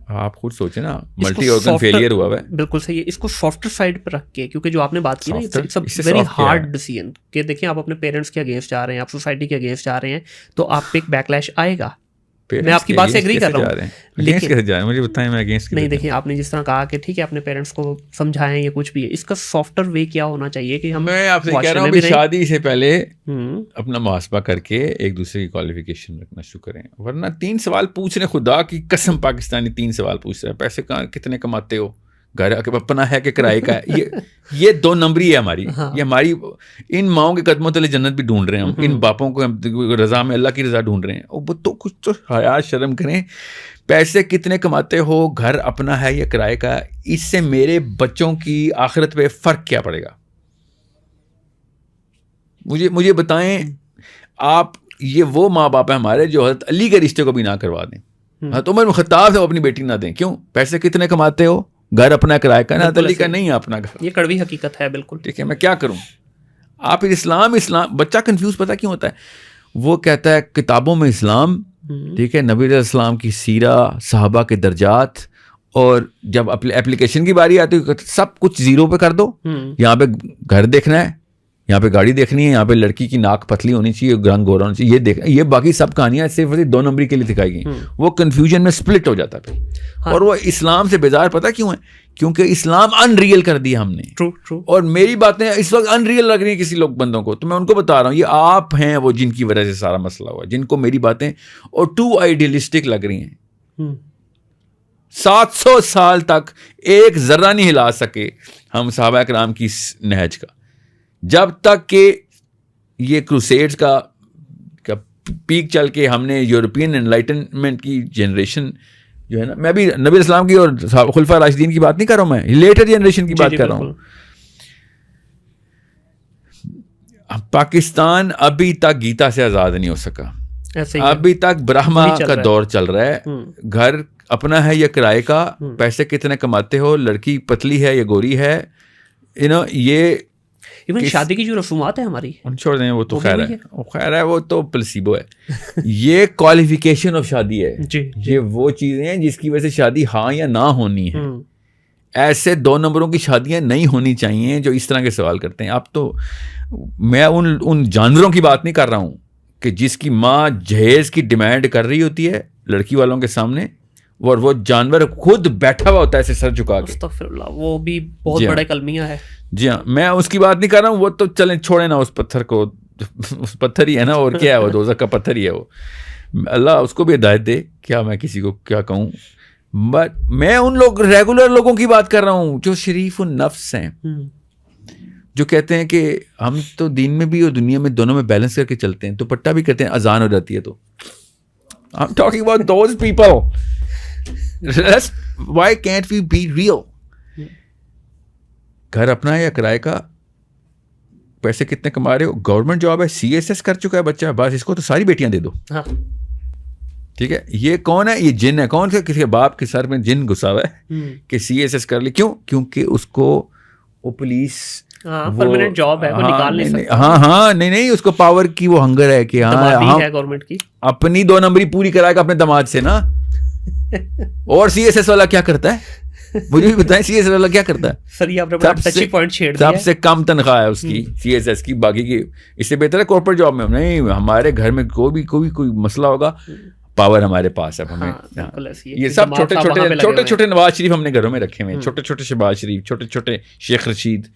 آپ خود سوچیں نا, ملٹی آرگن فیلئر ہوا ہے. بالکل صحیح ہے. اس کو سافٹر سائڈ پہ رکھ کے, کیونکہ جو آپ نے بات کی نا, it's a very hard decision کہ دیکھیں آپ اپنے پیرنٹس کے اگینسٹ جا رہے ہیں, آپ سوسائٹی کے اگینسٹ جا رہے ہیں, تو آپ پہ ایک بیک لیش آئے گا. میں آپ کی بات سے ایگری کر رہا ہوں, لیکن مجھے بتائیں میں اگینسٹ نہیں. دیکھیں آپ نے جس طرح کہا کہ ٹھیک ہے اپنے پیرنٹس کو سمجھائیں یا کچھ بھی ہے, اس کا سافٹر وے کیا ہونا چاہیے کہ ہم, میں آپ سے کہہ رہا ہوں شادی سے پہلے اپنا محاسبہ کر کے ایک دوسرے کی کوالیفیکیشن رکھنا شروع کریں. ورنہ 3 سوال پوچھ رہے, خدا کی قسم پاکستانی 3 سوال پوچھ رہے ہیں, پیسے کتنے کماتے ہو, گھر اپنا ہے کہ کرائے کا ہے. یہ 2 نمبری ہے ہماری. یہ ہماری ان ماؤں کے قدموں تلے جنت بھی ڈھونڈ رہے ہیں ہم, ان باپوں کو رضا میں اللہ کی رضا ڈھونڈ رہے ہیں. وہ تو کچھ تو حیا شرم کریں. پیسے کتنے کماتے ہو, گھر اپنا ہے یا کرائے کا, اس سے میرے بچوں کی آخرت پہ فرق کیا پڑے گا؟ مجھے بتائیں. آپ یہ وہ ماں باپ ہیں ہمارے جو حضرت علی کے رشتے کو بھی نہ کروا دیں, حضرت عمر بن خطاب سے وہ اپنی بیٹی نہ دیں. کیوں؟ پیسے کتنے کماتے ہو, گھر اپنا کرایہ کا, حضرت علی کا نہیں ہے اپنا گھر. یہ کڑوی حقیقت ہے بالکل. ٹھیک ہے, میں کیا کروں. آپ اسلام بچہ کنفیوز پتہ کیوں ہوتا ہے, وہ کہتا ہے کتابوں میں اسلام, ٹھیک ہے, نبی علیہ السلام کی سیرہ, صحابہ کے درجات, اور جب اپلیکیشن کی باری آتی ہے سب کچھ زیرو پہ کر دو. یہاں پہ گھر دیکھنا ہے, یہاں پہ گاڑی دیکھنی ہے, یہاں پہ لڑکی کی ناک پتلی ہونی چاہیے, رنگ گورا ہونا چاہیے, یہ دیکھنا, یہ باقی سب کہانیاں صرف 2 نمبری کے لیے دکھائی گئی. وہ کنفیوژن میں سپلٹ ہو جاتا پھر. اور وہ اسلام سے بیزار پتہ کیوں ہے, کیونکہ اسلام ان ریئل کر دیا ہم نے. اور میری باتیں اس وقت ان ریئل لگ رہی ہیں کسی لوگ بندوں کو, تو میں ان کو بتا رہا ہوں یہ آپ ہیں وہ جن کی وجہ سے سارا مسئلہ ہوا, جن کو میری باتیں اور ٹو آئیڈیلسٹک لگ رہی ہیں. 700 سال تک ایک ذرہ نہیں ہلا سکے ہم صحابہ کرام کی نہج کا, جب تک کہ یہ کروسیڈز کا پیک چل کے ہم نے یورپین انلائٹنمنٹ کی جنریشن جو ہے نا, میں ابھی نبی اسلام کی اور خلفاء راشدین کی بات نہیں کر رہا ہوں, میں لیٹر جنریشن کی بات کر رہا ہوں. پاکستان ابھی تک گیتا سے آزاد نہیں ہو سکا, ابھی تک برہما کا دور چل رہا ہے. گھر اپنا ہے یا کرائے کا, پیسے کتنے کماتے ہو, لڑکی پتلی ہے یا گوری ہے, یہ ایون شادی کی جو رسومات ہیں ہماری, چھوڑ دیں, وہ تو خیر ہے, وہ تو پلسیبو ہے. یہ کوالیفیکیشن آف شادی ہے, یہ وہ چیزیں ہیں جس کی وجہ سے شادی ہاں یا نہ ہونی ہے. ایسے 2 نمبروں کی شادیاں نہیں ہونی چاہیے جو اس طرح کے سوال کرتے ہیں. اب تو میں ان جانوروں کی بات نہیں کر رہا ہوں کہ جس کی ماں جہیز کی ڈیمانڈ کر رہی ہوتی ہے لڑکی والوں کے سامنے, اور وہ جانور خود بیٹھا ہوا ہوتا ہے ایسے سر جھکا کے. استغفر اللہ, وہ بھی بہت بڑا کلمیہ ہے. جی ہاں, میں اس کی بات نہیں کر رہا ہوں, وہ تو چلیں چھوڑیں نا اس پتھر کو, اس پتھر ہی ہے نا, اور کیا ہے وہ, دوزخ کا پتھر ہی ہے وہ. اللہ اس کو بھی ہدایت دے, کیا میں کسی کو کیا کہوں. بٹ میں ان ریگولر لوگوں کی بات کر رہا ہوں جو شریف النفس ہیں, جو کہتے ہیں کہ ہم تو دین میں بھی اور دنیا میں دونوں میں بیلنس کر کے چلتے ہیں, تو پٹا بھی کرتے ہیں, اذان ہو جاتی ہے تو. I'm talking about those people. Why can't we be real? گھر اپنا ہے یا کرائے کا, پیسے کتنے کما رہے ہو, گورنمنٹ جاب ہے, CSS کر چکا ہے بچہ, بس اس کو تو ساری بیٹیاں دے دو. ٹھیک ہے, یہ کون ہے, یہ جن ہے. کون سے کسی کے باپ کے سر میں جن گھسا ہوا ہے کہ CSS کر لے. کیوں؟ کیونکہ اس کو وہ پولیس پرماننٹ جاب ہے, وہ نکال نہیں سکتا. ہاں نہیں, اس کو پاور کی وہ ہنگر ہے کہ ہاں گورنمنٹ کی اپنی 2 نمبری پوری کرائے گا اپنے دماد سے نا. اور CSS والا کیا کرتا ہے, مجھے بھی بتائیں, CSS والا کیا کرتا ہے. سر یہ آپ نے بڑا ٹچی پوائنٹ چھیڑ دیا. سب سے کم تنخواہ ہے اس کی CSS کی, باقی کی اس سے بہتر ہے کارپوریٹ جاب میں. نہیں, ہمارے گھر میں کوئی مسئلہ ہوگا, پاور ہمارے پاس ہے. ہمیں یہ سب چھوٹے چھوٹے نواز شریف ہم نے گھروں میں رکھے ہوئے ہیں, چھوٹے چھوٹے شہباز شریف, چھوٹے چھوٹے شیخ رشید,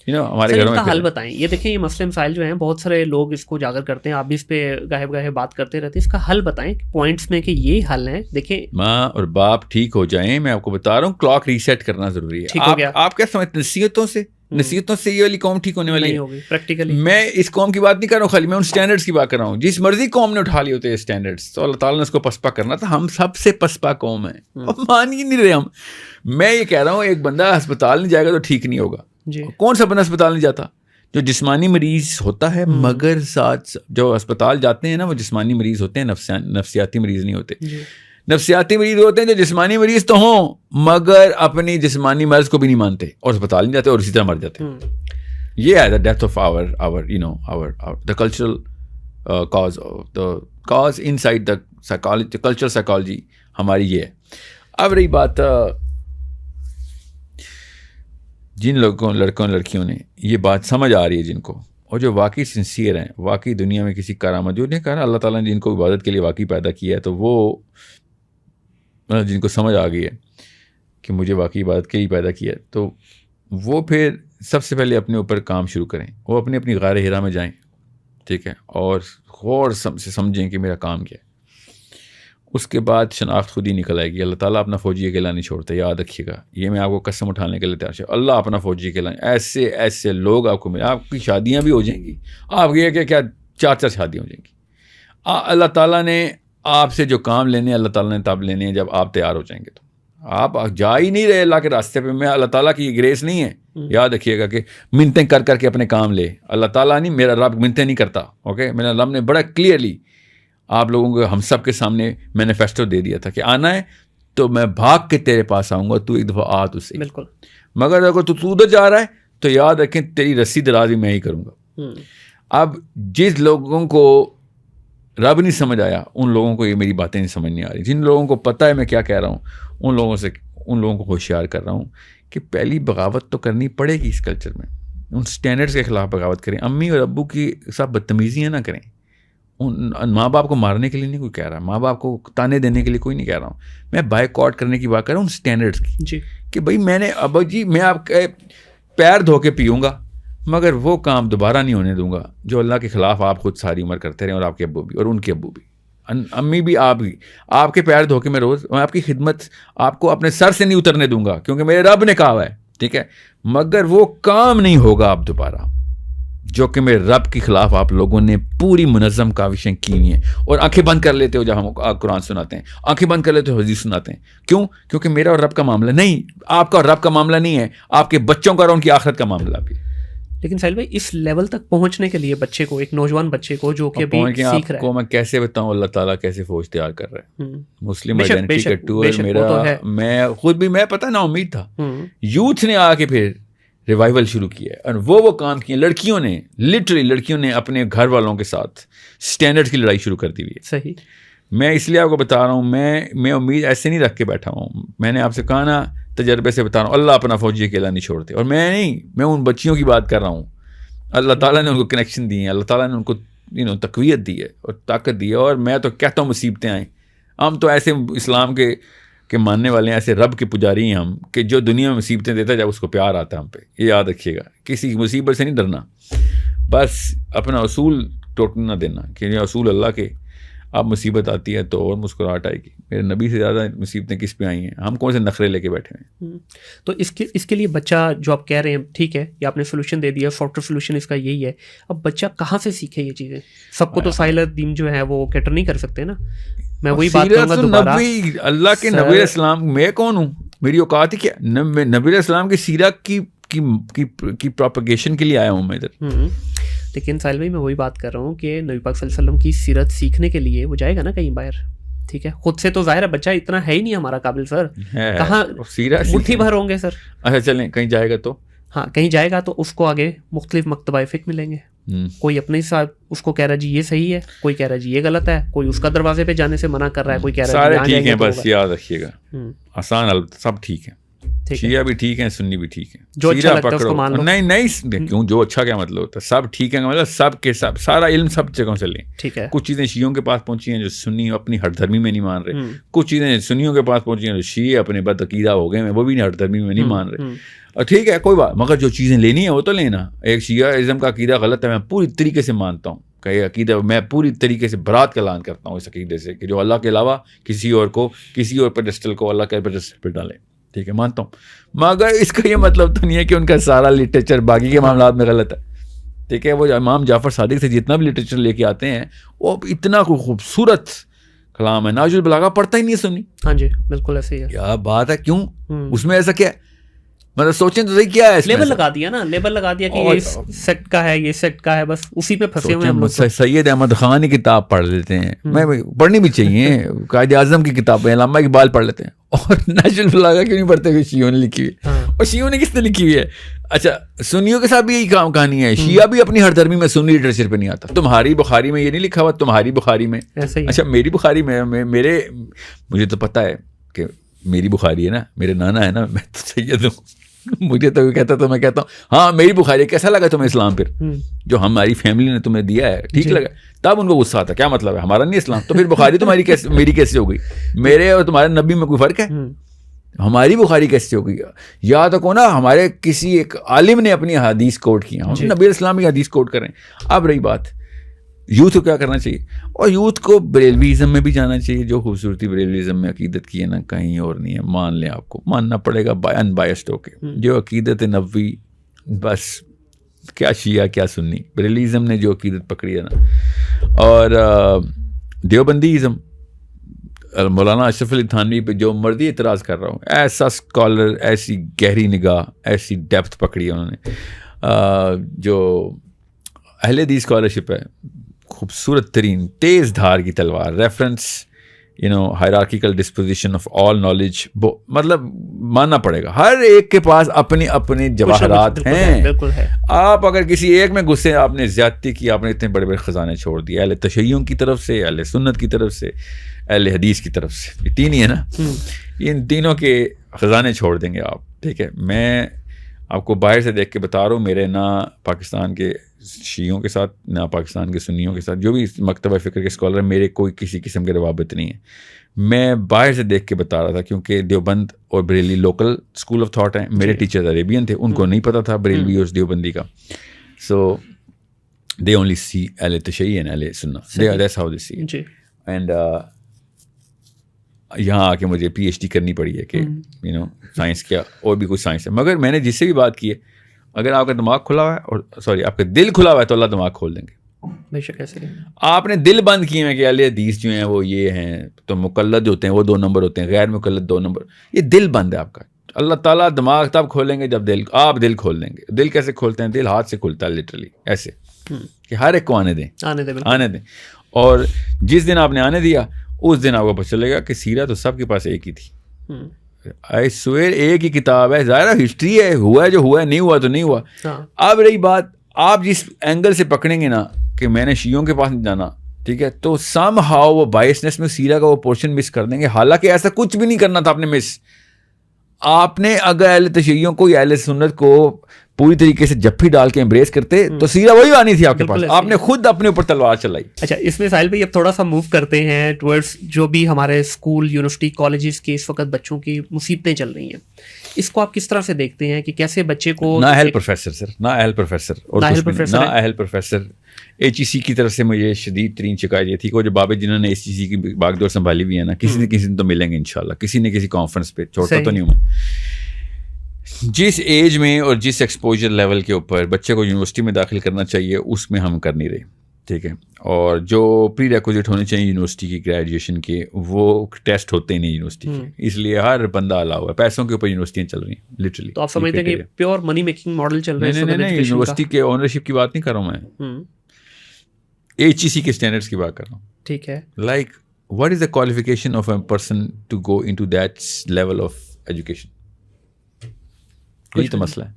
ہمارے گھروں میں. حل بتائیں. یہ دیکھیں یہ مسئلے مسائل جو ہیں بہت سارے لوگ اس کو اجاگر کرتے ہیں, آپ بھی اس پہ گاہے بات کرتے رہتے ہیں. اس کا حل بتائیں پوائنٹس میں کہ یہ حل ہے. دیکھیں ماں اور باپ ٹھیک ہو جائیں, میں آپ کو بتا رہا ہوں کلاک ریسیٹ کرنا ضروری ہے. ٹھیک ہو گیا. آپ کیا سمجھتے ہیں نصیحتوں سے یہ والی قوم ٹھیک ہونے والی ہے؟ پریکٹیکلی میں اس قوم کی بات نہیں کر رہا ہوں خالی, میں ان سٹینڈرڈز کی بات کر رہا ہوں. جس مرضی قوم نے اٹھا لیے ہوتے ہیں سٹینڈرڈز, تو اللہ تعالیٰ نے اس کو پسپا کرنا تھا. ہم سب سے پسپا قوم ہیں, مان ہی نہیں رہے ہم. میں یہ کہہ رہا ہوں ایک بندہ ہسپتال نہیں جائے گا تو ٹھیک نہیں ہوگا. کون سا بندہ ہسپتال نہیں جاتا؟ جو جسمانی مریض ہوتا ہے, مگر ساتھ جو ہسپتال جاتے ہیں نا وہ جسمانی مریض ہوتے ہیں, نفسیاتی مریض نہیں ہوتے. نفسیاتی مریض ہوتے ہیں جو جسمانی مریض تو ہوں مگر اپنی جسمانی مرض کو بھی نہیں مانتے اور ہسپتال نہیں جاتے اور اسی طرح مر جاتے. یہ ہے the death of the cultural cause in side the psychology, cultural psychology ہماری یہ ہے. اب رہی بات جن لڑکوں لڑکیوں نے یہ بات سمجھ آ رہی ہے جن کو, اور جو واقعی سنسیئر ہیں, واقعی دنیا میں کسی کارآمد, جو نے کہا اللہ تعالیٰ نے جن کو عبادت کے لیے واقعی پیدا کیا ہے, تو وہ جن کو سمجھ آ گئی ہے کہ مجھے واقعی عبادت کے لیے پیدا کیا ہے, تو وہ پھر سب سے پہلے اپنے اوپر کام شروع کریں. وہ اپنی غار ہرا میں جائیں, ٹھیک ہے, اور غور سے سمجھیں کہ میرا کام کیا ہے. اس کے بعد شناخت خود ہی نکل آئے گی. اللہ تعالیٰ اپنا فوجی اکیلا نہیں چھوڑتا, یاد رکھیے گا. یہ میں آپ کو قسم اٹھانے کے لیے تیار ہے, اللہ اپنا فوجی اکیلا. ایسے لوگ آپ کو ملے, آپ کی شادیاں بھی ہو جائیں گی. آپ یہ کہ کیا 4 شادیاں ہو جائیں گی. اللہ تعالیٰ نے آپ سے جو کام لینے, اللہ تعالیٰ نے تب لینے ہیں جب آپ تیار ہو جائیں گے. تو آپ جا ہی نہیں رہے اللہ کے راستے پہ. میں اللہ تعالیٰ کی گریس نہیں ہے. یاد رکھیے گا کہ منتیں کر کر کے اپنے کام لے. اللہ تعالیٰ نہیں, میرا رب منتیں نہیں کرتا. اوکے, میرا رب نے بڑا کلیئرلی آپ لوگوں کو, ہم سب کے سامنے مینیفیسٹو دے دیا تھا کہ آنا ہے تو میں بھاگ کے تیرے پاس آؤں گا, تو ایک دفعہ آ تو صحیح. بالکل. مگر اگر تو ادھر جا رہا ہے تو یاد رکھیں تیری رسی درازی میں ہی کروں گا. اب جس لوگوں کو رب نہیں سمجھ آیا ان لوگوں کو یہ میری باتیں نہیں سمجھ نہیں آ رہی. جن لوگوں کو پتہ ہے میں کیا کہہ رہا ہوں ان لوگوں کو ہوشیار کر رہا ہوں کہ پہلی بغاوت تو کرنی پڑے گی اس کلچر میں. ان سٹینڈرڈز کے خلاف بغاوت کریں. امی اور ابو کی سب بدتمیزیاں نہ کریں. ان ماں باپ کو مارنے کے لیے نہیں کوئی کہہ رہا, ماں باپ کو تانے دینے کے لیے کوئی نہیں کہہ رہا ہوں. میں بائک آؤٹ کرنے کی بات کر رہا ہوں ان سٹینڈرڈز کی. جی, کہ بھائی میں نے ابا جی میں آپ کے پیر دھو کے پیوں گا مگر وہ کام دوبارہ نہیں ہونے دوں گا جو اللہ کے خلاف آپ خود ساری عمر کرتے رہے, اور آپ کے ابو بھی اور ان کے ابو بھی, امی بھی, آپ بھی. آپ کے پیر دھو کے میں روز آپ کی خدمت آپ کو اپنے سر سے نہیں اترنے دوں گا کیونکہ میرے رب نے کہا ہوا ہے, ٹھیک ہے, مگر وہ کام نہیں ہوگا اب دوبارہ جو کہ میرے رب کے خلاف آپ لوگوں نے پوری منظم کاوشیں کی ہوئی ہیں. اور آنکھیں بند کر لیتے ہو جب ہم قرآن سناتے ہیں, آنکھیں بند کر لیتے ہو حدیث سناتے ہیں. کیوں؟ کیونکہ میرا اور رب کا معاملہ نہیں, آپ کا اور رب کا معاملہ نہیں ہے, آپ کے بچوں کا اور ان کی آخرت کا معاملہ بھی. لیکن ساحل بھائی اس لیول تک پہنچنے کے لیے بچے کو, ایک نوجوان بچے کو جو کہ ابھی سیکھ رہا ہے, میں کیسے بتاؤں اللہ تعالیٰ کیسے فوج تیار کر رہا ہے. مسلم آئیڈینٹی کا ٹور میرا, میں خود بھی, میں پتہ نا امید تھا, یوتھ نے آ کے پھر ریوائول شروع کیا ہے اور وہ کام کیے. لڑکیوں نے لٹرلی لڑکیوں نے اپنے گھر والوں کے ساتھ سٹینڈرڈ کی لڑائی شروع کر دی ہوئی ہے. صحیح. میں اس لیے آپ کو بتا رہا ہوں, میں امید ایسے نہیں رکھ کے بیٹھا ہوں. میں نے آپ سے کہا نا تجربے سے بتا رہا ہوں, اللہ اپنا فوجی اکیلا نہیں چھوڑتے. اور میں ان بچیوں کی بات کر رہا ہوں. اللہ تعالیٰ نے ان کو کنیکشن دی ہیں, اللہ تعالیٰ نے ان کو تقویت دی ہے اور طاقت دی ہے. اور میں تو کہتا ہوں مصیبتیں آئیں. ہم تو ایسے اسلام کے ماننے والے ہیں, ایسے رب کے پجاری ہیں ہم کہ جو دنیا میں مصیبتیں دیتا ہے جب اس کو پیار آتا ہے ہم پہ. یہ یاد رکھیے گا, کسی مصیبت سے نہیں ڈرنا, بس اپنا اصول ٹوٹنے نہ دینا کہ یہ اصول اللہ کے. اب مصیبت آتی ہے تو اور مسکراہٹ آئے گی. میرے نبی سے زیادہ مصیبتیں کس پہ آئی ہیں, ہم کون سے نخرے لے کے بیٹھے ہیں. تو اس کے لیے بچہ جو آپ کہہ رہے ہیں ٹھیک ہے, یہ آپ نے سولوشن دے دیا, سافٹ ویئر سولوشن اس کا یہی ہے. اب بچہ کہاں سے سیکھے یہ چیزیں؟ سب کو تو ساحل دین جو ہے وہ کیٹر نہیں کر سکتے نا. میں وہی بات کروں گا دوبارہ, اللہ کے نبی علیہ السلام, میں کون ہوں, میری اوقات ہی کیا. نبی علیہ السلام کی سیرت کی پروپیگیشن کے لیے آیا ہوں میں ادھر. لیکن ساحل بھائی میں وہی بات کر رہا ہوں کہ نبی پاک صلی اللہ علیہ وسلم کی سیرت سیکھنے کے لیے وہ جائے گا نا کہیں باہر, ٹھیک ہے. خود سے تو ظاہر ہے بچہ اتنا ہے ہی نہیں ہمارا قابل سر, کہاں مٹھی بھر ہوں گے سر. اچھا چلیں کہیں جائے گا تو, ہاں کہیں جائے گا تو اس کو آگے مختلف مکتبہ فقہ ملیں گے. کوئی اپنے ساتھ اس کو کہہ رہا جی یہ صحیح ہے, کوئی کہہ رہا جی یہ غلط ہے, کوئی اس کا دروازے پہ جانے سے منع کر رہا ہے, کوئی کہہ رہا ہے سارے ٹھیک ہیں. بس یاد رکھیے گا آسان, سب ٹھیک ہیں, شیعہ بھی ٹھیک ہیں, سنی بھی ٹھیک ہیں, جو اچھا لگتا ہے اس کو مان لو. نہیں کیوں, جو اچھا کیا مطلب ہوتا ہے, سب ٹھیک ہے مطلب سب کے سب, سارا علم سب جگہوں سے لیں. ٹھیک ہے. کچھ چیزیں شیعوں کے پاس پہنچی ہیں جو سنی اپنی ہر دھرمی میں نہیں مان رہے, کچھ چیزیں سنیوں کے پاس پہنچی ہیں جو شیعہ اپنے بد عقیدہ ہو گئے ہیں وہ بھی ہر دھرمی میں نہیں مان رہے. اور ٹھیک ہے کوئی بات, مگر جو چیزیں لینی ہیں وہ تو لینا. ایک شیعہ ازم کا عقیدہ غلط ہے, میں پوری طریقے سے مانتا ہوں کہ یہ عقیدہ, میں پوری طریقے سے برات کا اعلان کرتا ہوں اس عقیدے سے کہ جو اللہ کے علاوہ کسی اور پیڈسٹل کو اللہ کے پیڈسٹل پہ ڈالیں. ٹھیک ہے مانتا ہوں, مگر اس کا یہ مطلب تو نہیں ہے کہ ان کا سارا لٹریچر باقی کے معاملات میں غلط ہے. ٹھیک ہے, وہ امام جعفر صادق سے جتنا بھی لٹریچر لے کے آتے ہیں وہ اتنا خوبصورت کلام ہے, ناج البلاغہ پڑھتا ہی نہیں سنی. ہاں جی بالکل ایسے ہی ہے. کیا بات ہے, کیوں اس میں ایسا کیا ہے, مطلب سوچیں تو صحیح کیا ہے. لیبل لگا دیا نا, لیبل لگا دیا کہ یہ سیکٹ کا ہے, یہ سیکٹ کا ہے, بس اسی پہ پھنسے ہوئے ہیں. سید احمد خان کی کتاب پڑھ لیتے ہیں, میں پڑھنی بھی چاہیے, قائد اعظم کی کتابیں, علامہ اقبال پڑھ لیتے ہیں, اور ناج البلاغہ کیوں نہیں پڑھتے ہوئے شیعوں نے لکھی ہوئی, اور شیعوں نے کس نے لکھی ہوئی ہے. اچھا سنیوں کے ساتھ بھی یہی کہانی ہے, شیعہ بھی اپنی ہر دھرمی میں سنی لٹریچر پہ نہیں آتا. تمہاری بخاری میں یہ نہیں لکھا ہوا, تمہاری بخاری میں, اچھا میری بخاری میں, مجھے تو پتا ہے کہ میری بخاری ہے نا, میرے نانا ہے نا, میں تو سید ہوں, مجھے تو کہتا تو میں کہتا ہوں ہاں میری بخاری, کیسا لگا تمہیں اسلام, پھر جو ہماری فیملی نے تمہیں دیا ہے ٹھیک لگا, تب ان کو غصہ آتا, کیا مطلب ہے ہمارا نہیں اسلام, تو پھر بخاری تمہاری کیسے, میری کیسے ہو گئی, میرے اور تمہارے نبی میں کوئی فرق ہے, ہماری بخاری کیسے ہو گئی. یاد رکھو نا ہمارے کسی ایک عالم نے اپنی حدیث کوٹ کی, ہم نبی اسلام کی حدیث کوٹ کریں. اب رہی بات یوتھ کو کیا کرنا چاہیے, اور یوتھ کو بریلویزم میں بھی جانا چاہیے. جو خوبصورتی بریلویزم میں عقیدت کی ہے نا کہیں اور نہیں ہے, مان لیں, آپ کو ماننا پڑے گا ان بائسڈ ہو کے. جو عقیدت نبوی, بس کیا شیعہ کیا سنی, بریلویزم نے جو عقیدت پکڑی ہے نا, اور دیوبندیزم مولانا اشرف علی تھانوی پہ جو مرضی اعتراض کر رہا ہوں, ایسا اسکالر, ایسی گہری نگاہ, ایسی ڈیپتھ پکڑی ہے انہوں نے. جو اہل حدیث اسکالرشپ ہے, خوبصورت ترین تیز دھار کی تلوار, reference hierarchical disposition of all knowledge, مطلب ماننا پڑے گا ہر ایک کے پاس اپنی اپنی جواہرات ہیں. آپ اگر کسی ایک میں گھسے, آپ نے زیادتی کی, آپ نے اتنے بڑے بڑے خزانے چھوڑ دیے, اہل تشیع کی طرف سے, اہل سنت کی طرف سے, اہل حدیث کی طرف سے, یہ تین ہی ہے نا, ان تینوں کے خزانے چھوڑ دیں گے آپ. ٹھیک ہے, میں آپ کو باہر سے دیکھ کے بتا رہا ہوں, میرے نہ پاکستان کے شیعوں کے ساتھ نہ پاکستان کے سنیوں کے ساتھ جو بھی مکتبہ فکر کے اسکالر ہیں, میرے کوئی کسی قسم کے روابط نہیں ہے. میں باہر سے دیکھ کے بتا رہا تھا, کیونکہ دیوبند اور Bareilly local school of thought ہیں. میرے ٹیچرز عربین تھے, ان کو نہیں پتہ تھا بریلوی اور دیوبندی کا. سو دے اونلی سی اہل تشیع اینڈ اہل سنت, that's how they see. And یہاں آ کے مجھے پی ایچ ڈی کرنی پڑی ہے کہ سائنس کیا اور بھی کچھ سائنس ہے. مگر میں نے جس سے بھی بات کی ہے, اگر آپ کا دماغ کھلا ہوا ہے, اور سوری آپ کا دل کھلا ہوا ہے, تو اللہ دماغ کھول دیں گے. بے شک ایسے آپ نے دل بند کیے ہیں کہ اہل حدیث جو ہیں وہ یہ ہیں, تو مقلد ہوتے ہیں وہ 2 نمبر ہوتے ہیں, غیر مقلد 2 نمبر. یہ دل بند ہے آپ کا. اللہ تعالیٰ دماغ تب کھولیں گے جب آپ دل کھول دیں گے. دل کیسے کھولتے ہیں؟ دل ہاتھ سے کھلتا ہے لٹرلی ایسے, کہ ہر ایک کو آنے دیں. اور جس دن آپ نے آنے دیا, اس دن آپ کو پتہ چلے گا کہ سیرت تو سب کے پاس ایک ہی تھی. آئی سویر ایک ہی کتاب ہے, ظاہر ہسٹری ہے, ہوا ہے جو ہوا ہے, نہیں ہوا تو نہیں ہوا. اب رہی بات, آپ جس اینگل سے پکڑیں گے نا کہ میں نے شیعوں کے پاس نہیں جانا, ٹھیک ہے, تو سم ہاؤ وہ بائسنس میں سیرہ کا وہ پورشن مس کر دیں گے. حالانکہ ایسا کچھ بھی نہیں کرنا تھا آپ نے مس. آپ نے اگر اہل تشیعوں کو یا اہل سنت کو پوری طریقے سے جپھی ڈال کے امبریس کرتے تو سیرہ وہی آنی تھی آپ کے پاس. آپ نے خود اپنے اوپر تلوار چلائی. اچھا, اس میں ساحل بھائی اب تھوڑا سا موو کرتے ہیں ٹورڈز جو بھی ہمارے اسکول, یونیورسٹی, کالجز کے اس وقت بچوں کی مصیبتیں چل رہی ہیں. اس کو آپ کس طرح سے دیکھتے ہیں کہ کیسے بچے کو نہ اہل پروفیسر سر, نہ اہل پروفیسر ایچ ای سی کی طرف سے مجھے شدید ترین شکایت یہ تھی کہ وہ جو بابے جنہوں نے ایچ ای سی کی باغ دور سنبھالی بھی ہے نا, کسی نہ تو ملیں گے انشاءاللہ, کسی نہ کسی کانفرنس پہ, چھوٹا تو نہیں ہوں میں. جس ایج میں اور جس ایکسپوجر لیول کے اوپر بچے کو یونیورسٹی میں داخل کرنا چاہیے, اس میں ہم کر نہیں رہے. ٹھیک ہے, اور جو پری ریکوزٹ ہونے چاہیے یونیورسٹی کی گریجویشن کے, وہ ٹیسٹ ہوتے ہی نہیں یونیورسٹی کے, اس لیے ہر بندہ الا ہوا ہے. پیسوں کے اوپر یونیورسٹیاں چل رہی ہیں لٹرلی. تو آپ سمجھتے ہیں کہ پیور منی میکنگ ماڈل چل رہا ہے؟ نہیں, یونیورسٹی کے اونرشپ کی بات نہیں کر رہا ہوں میں, ایچ ای سی کے اسٹینڈرڈس کی بات کر رہا ہوں. ٹھیک ہے, like what is the qualification of a person to go into that level of education. یہی تو مسئلہ ہے.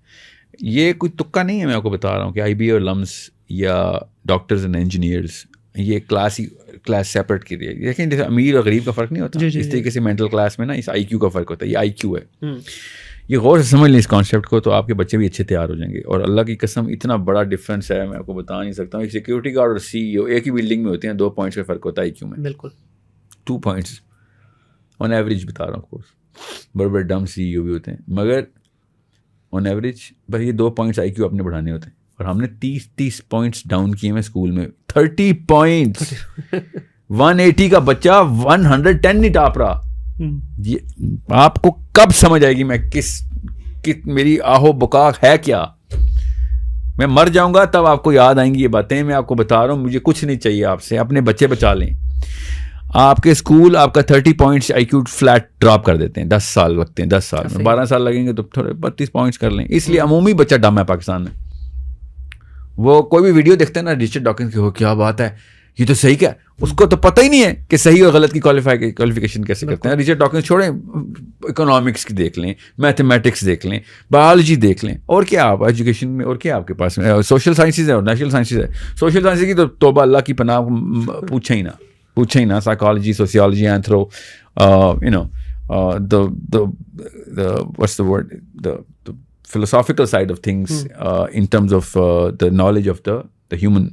یہ کوئی تکا نہیں ہے, میں آپ کو بتا رہا ہوں کہ آئی بی اور لمس یا ڈاکٹرز اینڈ انجینئرز یہ کلاس سیپریٹ کی دی ہے. دیکھیں جیسے امیر اور غریب کا فرق نہیں ہوتا, اس طریقے سے مینٹل کلاس میں نا اس آئی کیو کا فرق ہوتا ہے. یہ آئی کیو ہے, یہ غور سے سمجھ لیں اس کانسیپٹ کو, تو آپ کے بچے بھی اچھے تیار ہو جائیں گے. اور اللہ کی قسم اتنا بڑا ڈفرینس ہے, میں آپ کو بتا نہیں سکتا ہوں. ایک سیکورٹی گارڈ اور سی ای او ایک ہی بلڈنگ میں ہوتے ہیں, 2 پوائنٹس کا فرق ہوتا ہے آئی کیو میں. بالکل 2 پوائنٹس آن ایوریج بتا رہا ہوں. آف کورس بڑے بڑے ڈم سی ای او بھی ہوتے ہیں, مگر آن ایوریج بس یہ 2 پوائنٹس آئی کیو اپنے بڑھانے ہوتے ہیں. اور ہم نے 30 پوائنٹس ڈاؤن کیے ہیں اسکول میں. 30 پوائنٹس 180 کا بچہ 110 نہیں ٹاپ رہا. آپ کو کب سمجھ آئے گی میں میری آہو بکا ہے کیا؟ میں مر جاؤں گا تب آپ کو یاد آئیں گی یہ باتیں. میں آپ کو بتا رہا ہوں, مجھے کچھ نہیں چاہیے آپ سے, اپنے بچے بچا لیں. آپ کے اسکول آپ کا 30 پوائنٹس آئی کیو فلیٹ ڈراپ کر دیتے ہیں. 10 سال لگتے ہیں, 10 سال میں 12 سال لگیں گے تو تھوڑے 32 پوائنٹس کر لیں. اس لیے عمومی بچہ ڈم ہے پاکستان میں. وہ کوئی بھی ویڈیو دیکھتے ہیں نا رچرڈ ڈاکنز کی, ہو کیا بات ہے, یہ تو صحیح کیا, اس کو تو پتہ ہی نہیں ہے کہ صحیح اور غلط کی کوالیفیکیشن کیسے کرتے ہیں. رچرڈ ڈاکنز چھوڑیں, اکنامکس کی دیکھ لیں, میتھمیٹکس دیکھ لیں, بایولوجی دیکھ لیں, اور کیا آپ ایجوکیشن میں, اور کیا آپ کے پاس سوشل سائنسز ہے اور نیچرل سائنسز ہے. سوشل سائنسز کی تو توبہ اللہ کی پناہ, پوچھیں ہی نا. Psychology, sociology, anthro, what's the word, the philosophical side of things in terms of the knowledge of the human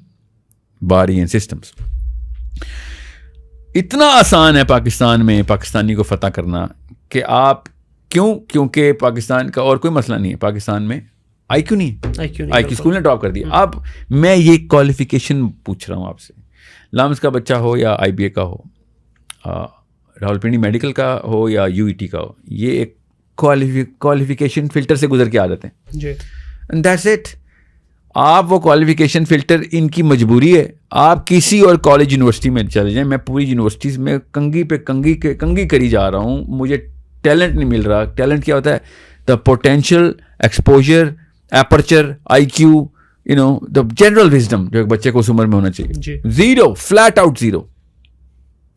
body and systems. اتنا آسان ہے پاکستان میں پاکستانی کو فتح کرنا کہ آپ کیونکہ پاکستان کا اور کوئی مسئلہ نہیں ہے. پاکستان میں آئی کیو نہیں, آئی کیو اسکول نے ڈراپ کر دیا. اب میں یہ کوالیفیکیشن پوچھ رہا ہوں آپ سے, لامس کا بچہ ہو یا آئی بی اے کا ہو, راولپنڈی میڈیکل کا ہو یا یو ای ٹی کا ہو, یہ ایک کوالیفیکیشن فلٹر سے گزر کے آ جاتے ہیں. جی, اینڈ دیٹس اٹ. آپ وہ کوالیفیکیشن فلٹر ان کی مجبوری ہے. آپ کسی اور کالج یونیورسٹی میں چلے جائیں, میں پوری یونیورسٹیز میں کنگھی پہ کنگھی کری جا رہا ہوں, مجھے ٹیلنٹ نہیں مل رہا. ٹیلنٹ کیا ہوتا ہے؟ The potential, exposure, aperture, I Q, the general wisdom جو ایک بچے کو اس عمر میں ہونا چاہیے. Zero, flat out zero.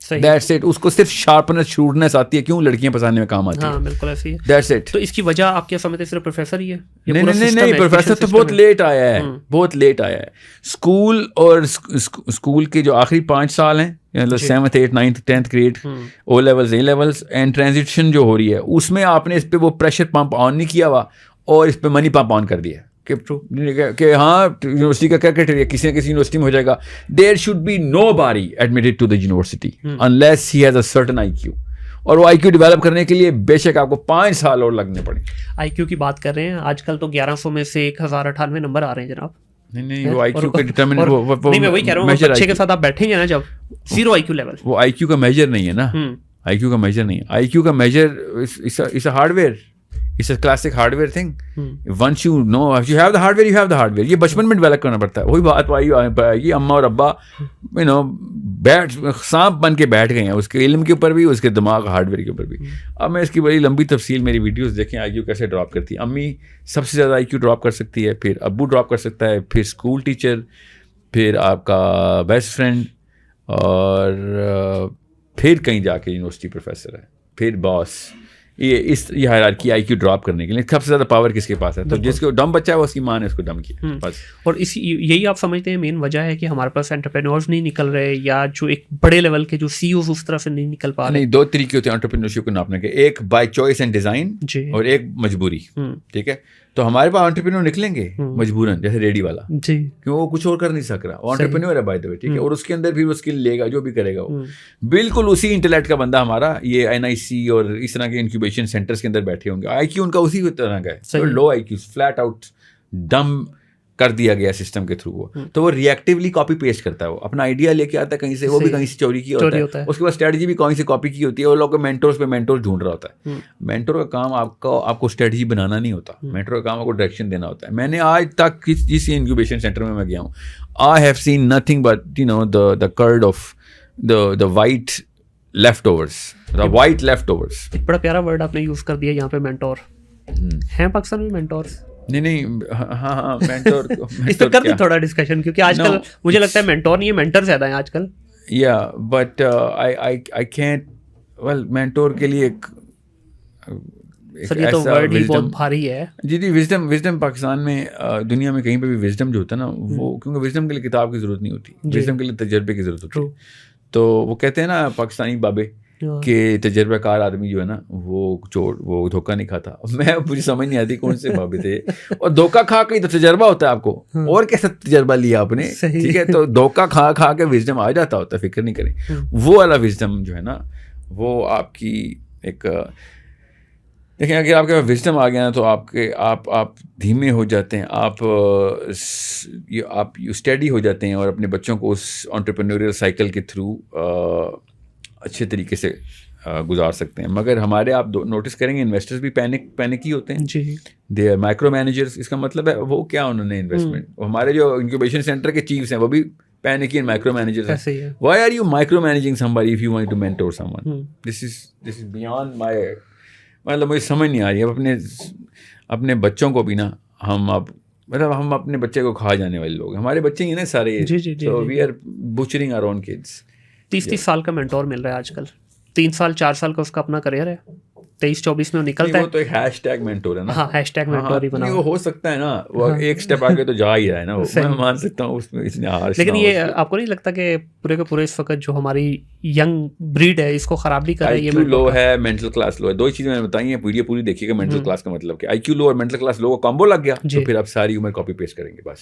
That's it. اس کو صرف شارپنس شروٹنس آتی ہے. کیوں؟ لڑکیاں پسانے میں کام آتی ہے. ہاں بالکل ایسی ہے. That's it. تو اس کی وجہ آپ کیا سمجھتے ہیں؟ صرف پروفیسر ہی ہے؟ نہیں, پروفیسر تو بہت لیٹ آیا ہے, بہت لیٹ آیا ہے. اسکول اور اسکول کے جو آخری 5 سال ہیں, 7th 8th 9th 10th grade, O levels A levels and transition جو ہو رہی ہے, اس میں آپ نے اس پہ وہ پریشر پمپ آن نہیں کیا ہوا اور اس پہ منی پمپ آن کر دیا کہ ہاں یونیورسٹی کا کیا کرائٹیریا, کسی نہ کسی یونیورسٹی میں ہو جائے گا. There should be nobody admitted to the university unless he has a certain I Q. اور وہ آئی کیو ڈیولپ کرنے کے لیے بے شک آپ کو 5 سال اور لگنے پڑیں. آئی کیو کی بات کر رہے ہیں, آج کل تو 1100 میں سے 1098 نمبر آ رہے ہیں جناب. نہیں وہ آئی کیو کا ڈٹرمن, نہیں میں وہی کہہ رہا ہوں, بچے کے ساتھ آپ بیٹھیں گے نا جب, زیرو آئی کیو لیول, وہ آئی کیو کا میجر نہیں ہے نا. آئی کیو کا میجر نہیں ہے. آئی کیو کا measure is a hard where. It's a classic hardware thing. Once you know, if you have the hardware, you have the hardware. یہ بچپن میں ڈیولپ کرنا پڑتا ہے. وہی بات آئی اماں اور ابا سانپ بن کے بیٹھ گئے ہیں, اس کے علم کے اوپر بھی, اس کے دماغ ہارڈ ویئر کے اوپر بھی. اب میں اس کی بڑی لمبی تفصیل, میری ویڈیوز دیکھیں آئی کیو کیسے ڈراپ کرتی ہے. امی سب سے زیادہ آئی کیو ڈراپ کر سکتی ہے, پھر ابو ڈراپ کر سکتا ہے, پھر اسکول ٹیچر, پھر آپ کا بیسٹ فرینڈ, اور پھر کہیں جا کے یونیورسٹی پروفیسر ہے, پھر باس. یہ ہائرارکی آئی کیو ڈراپ کرنے کے لیے سب سے زیادہ پاور کس کے پاس ہے؟ تو جس کو ڈم بچہ ہے وہ اس کی ماں نے اس کو ڈم کیا بس. اور یہی آپ سمجھتے ہیں مین وجہ ہے کہ ہمارے پاس انٹرپرینورز نہیں نکل رہے, یا جو ایک بڑے لیول کے جو سی اوز اس طرح سے نہیں نکل پا رہے؟ نہیں, 2 طریقے ہوتے ہیں انٹرپرینورشپ کو ناپنے کے, ایک بائی چوائس اینڈ ڈیزائن اور ایک مجبوری. ٹھیک ہے, تو ہمارے پاس انٹرپرینور نکلیں گے مجبوراً, جیسے ریڈی والا, کیوں وہ کچھ اور کر نہیں سک رہا, وہ انٹرپرینور ہے بائی دا وے. ٹھیک ہے, اور اس کے اندر بھی وہ اسکل لے گا, جو بھی کرے گا وہ بالکل اسی انٹلیکٹ کا بندہ ہمارا. یہ NIC اور اس طرح کے انکیوبیشن سینٹرز کے اندر بیٹھے ہوں گے, آئی کیو ان کا اسی طرح کا ہے, لو آئی کیو, فلیٹ آؤٹ ڈم کر دیا گیا سسٹم کے تھرو. وہ تو وہ ریئیکٹیولی کاپی پیسٹ کرتا ہے, وہ اپنا آئیڈیا لے کے آتا ہے کہیں سے, وہ بھی کہیں سے چوری کیا ہوتا ہے, اس کے بعد اسٹریٹجی بھی کہیں سے کاپی کی ہوتی ہے, اور لوگ مینٹورس پہ مینٹور ڈھونڈ رہا ہوتا ہے. مینٹور کا کام آپ کو اسٹریٹجی بنانا نہیں ہوتا, مینٹور کا کام آپ کو ڈائریکشن دینا ہوتا ہے. میں نے آج تک جس انکیوبیشن سینٹر میں گیا ہوں, I have seen nothing but the curd of the white leftovers, the white leftovers. ایک بڑا پیارا ورڈ آپ نے یوز کر دیا یہاں پہ, مینٹور. ہیں پاکستان میں مینٹورس؟ نہیں, ہاں مینٹور اس پہ کر دیں تھوڑا ڈسکشن, کیونکہ آج کل مجھے لگتا ہے مینٹور نہیں ہے, مینٹر زیادہ ہیں آج کل. یا but I can't, well mentor کے لیے ایک یہ تو ورڈ ہی بہت بھاری ہے. جی وزڈم پاکستان میں, دنیا میں کہیں پہ بھی وزڈم جو ہوتا ہے نا, وہ کیونکہ وزڈم کے لیے کتاب کی ضرورت نہیں ہوتی, وزڈم کے لیے تجربے کی ضرورت ہوتی ہے. تو وہ کہتے ہیں نا پاکستانی بابے کہ تجربہ کار آدمی جو ہے نا وہ دھوکہ نہیں کھاتا. میں مجھے سمجھ نہیں آتی کون سے بابے تھے, اور دھوکہ کھا کے تو تجربہ ہوتا ہے آپ کو, اور کیسا تجربہ لیا آپ نے؟ ٹھیک ہے, تو دھوکہ کھا کے وزڈم آ جاتا ہوتا ہے, فکر نہیں کریں. وہ والا وزڈم جو ہے نا, وہ آپ کی ایک, دیکھیں اگر آپ کے پاس وزڈم آ گیا نا, تو آپ دھیمے ہو جاتے ہیں, آپ اسٹڈی ہو جاتے ہیں, اور اپنے بچوں کو اس انٹرپرینوریل سائیکل کے تھرو اچھے طریقے سے گزار سکتے ہیں. مگر ہمارے آپ نوٹس کریں گے انویسٹرز بھی پینک ہی ہوتے ہیں, دے آر مائکرو مینیجرز. اس کا مطلب ہے وہ کیا انہوں نے انویسٹمنٹ, ہمارے جو انکیوبیشن سینٹر کے چیفس ہیں وہ بھی پینکی اینڈ مائکرو مینیجرز ہیں. Why are you micromanaging somebody if you want to mentor someone? This is beyond my, مطلب مجھے سمجھ نہیں آ رہی. اب اپنے بچوں کو بھی نا, ہم ہم اپنے بچے کو کھا جانے والے لوگ, ہمارے بچے ہی نا سارے, so we are butchering our own kids. 30 سال کا مینٹور مل رہا ہے آج کل, 3 سال 4 سال کا اس کا اپنا کریئر ہے, 23-24 میں وہ نکلتا ہے. وہ تو ایک ہیش ٹیگ مینٹور ہے نا. ہاں ہیش ٹیگ مینٹور ہی بنا, وہ ہو سکتا ہے نا, وہ ایک اسٹیپ آگے تو جا ہی رہا ہے نا, وہ میں مان سکتا ہوں اس میں اتنے ہارش. لیکن یہ آپ کو نہیں لگتا کہ پورے کے پورے اس وقت جو ہماری ینگ بریڈ ہے اس کو خراب بھی کر رہا ہے؟ آئی کیو لو ہے, مینٹل کلاس لو ہے, 2 چیزیں میں نے بتائی ہیں, پوری دیکھیے گا. مینٹل کلاس کا مطلب کہ آئی کیو لو اور مینٹل کلاس لو کو کامبو لگ گیا, تو پھر آپ ساری عمر کاپی پیسٹ کریں گے بس.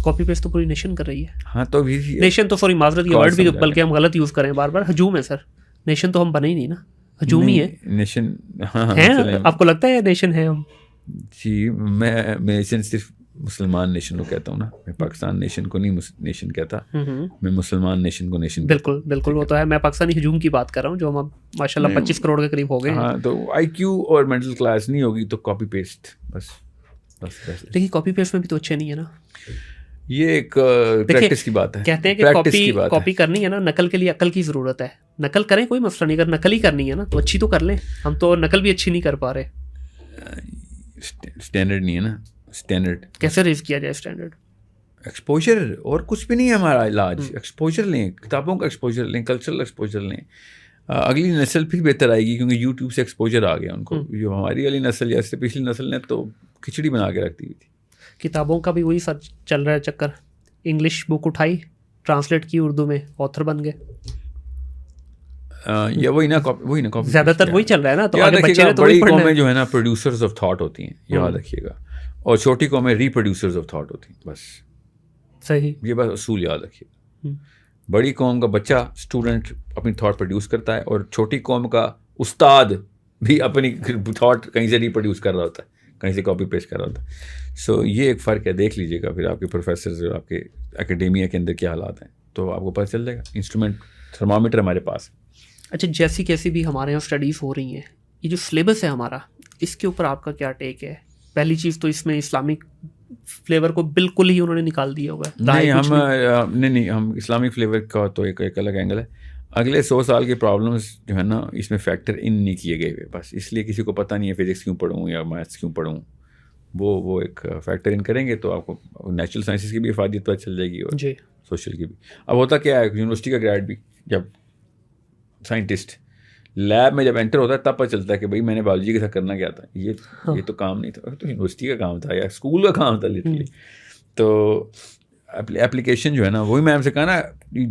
کاپی پیسٹ تو پوری نیشن کر رہی ہے. ہاں تو نیشن تو سوری معذرت, یہ ورڈ بھی بلکہ ہم غلط یوز کریں بار بار, ہجوم ہے سر. نیشن تو ہم بنے ہی نہیں نا, ہجوم ہی ہے نیشن. آپ کو لگتا ہے نیشن ہے ہم؟ جی میں نیشن صرف مسلمان نیشن کو کہتا ہوں نا, میں پاکستان نیشن کو نہیں نیشن کہتا, میں مسلمان نیشن کو نیشن. بالکل وہ تو ہے. میں پاکستانی ہجوم کی بات کر رہا ہوں جو ہم ماشاء اللہ 25 کروڑ کے قریب ہو گئے. ہاں تو آئی کیو اور مینٹل کلاس نہیں ہوگی تو کاپی پیسٹ بس. لیکن کاپی پیسٹ میں بھی تو اچھے نہیں ہے نا. یہ ایک پریکٹس کی بات ہے. کہتے ہیں کہ کاپی کرنی ہے نا, نقل کے لیے عقل کی ضرورت ہے. نقل کریں کوئی مسئلہ نہیں, اگر نقل ہی کرنی ہے نا تو اچھی تو کر لیں. ہم تو نقل بھی اچھی نہیں کر پا رہے. اسٹینڈرڈ نہیں ہے نا. اسٹینڈرڈ کیسے ریز کیا جائے اسٹینڈرڈ؟ ایکسپوجر اور کچھ بھی نہیں ہے ہمارا علاج. ایکسپوجر لیں, کتابوں کا ایکسپوجر لیں, کلچرل ایکسپوجر لیں. اگلی نسل پھر بہتر آئے گی کیونکہ یوٹیوب سے ایکسپوجر آ گیا ان کو. جو ہماری والی نسل یا اس سے پچھلی نسل نے تو کھچڑی بنا کے رکھ دی ہوئی تھی. کتابوں کا بھی وہی سب چل رہا ہے چکر. انگلش بک اٹھائی, ٹرانسلیٹ کی اردو میں, آتھر بن گئے. یا وہی نا زیادہ تر وہی چل رہا ہے نا. تو یاد رکھیے گا بڑی قومیں جو ہے نا پروڈیوسرز آف تھاٹ ہوتی ہیں, یاد رکھیے گا, اور چھوٹی قومیں ریپروڈیوسرز آف تھاٹ ہوتی ہیں. بس صحیح, یہ بس اصول یاد رکھیے گا. بڑی قوم کا بچہ اسٹوڈنٹ اپنی تھاٹ پروڈیوس کرتا ہے, اور چھوٹی قوم کا استاد بھی اپنی تھاٹ کہیں سے ریپروڈیوس کر رہا ہوتا ہے, کہیں سے کاپی پیسٹ کر رہا ہوتا ہے. سو یہ ایک فرق ہے, دیکھ لیجیے گا پھر آپ کے پروفیسرز اور آپ کے اکیڈیمیا کے اندر کیا حالات ہیں تو آپ کو پتہ چل جائے گا. انسٹرومنٹ تھرمامیٹر ہمارے پاس. اچھا, جیسی کیسی بھی ہمارے یہاں اسٹڈیز ہو رہی ہیں, یہ جو سلیبس ہے ہمارا, اس کے اوپر آپ کا کیا ٹیک ہے؟ پہلی چیز تو اس میں اسلامک فلیور کو بالکل ہی انہوں نے نکال دیا ہوا ہے. نہیں, ہم اسلامک فلیور کا تو ایک الگ اینگل ہے. اگلے 100 سال کے پرابلمس جو ہے نا اس میں فیکٹر ان نہیں کیے گئے ہوئے. بس اس لیے کسی کو پتہ نہیں ہے فزکس کیوں پڑھوں یا میتھس کیوں پڑھوں. وہ ایک فیکٹر ان کریں گے تو آپ کو نیچرل سائنسز کی بھی افادیت پتہ چل جائے گی اور سوشل کی بھی. اب ہوتا کیا ہے, یونیورسٹی کا گریڈ بھی جب سائنٹسٹ لیب میں جب انٹر ہوتا ہے تب پتہ چلتا ہے کہ بھائی میں نے بایولوجی کے ساتھ کرنا کیا تھا. یہ تو کام نہیں تھا, تو یونیورسٹی کا کام تھا یا اسکول کا کام تھا لٹرلی. تو اپلیکیشن جو ہے نا, وہی میں آپ سے کہا نا,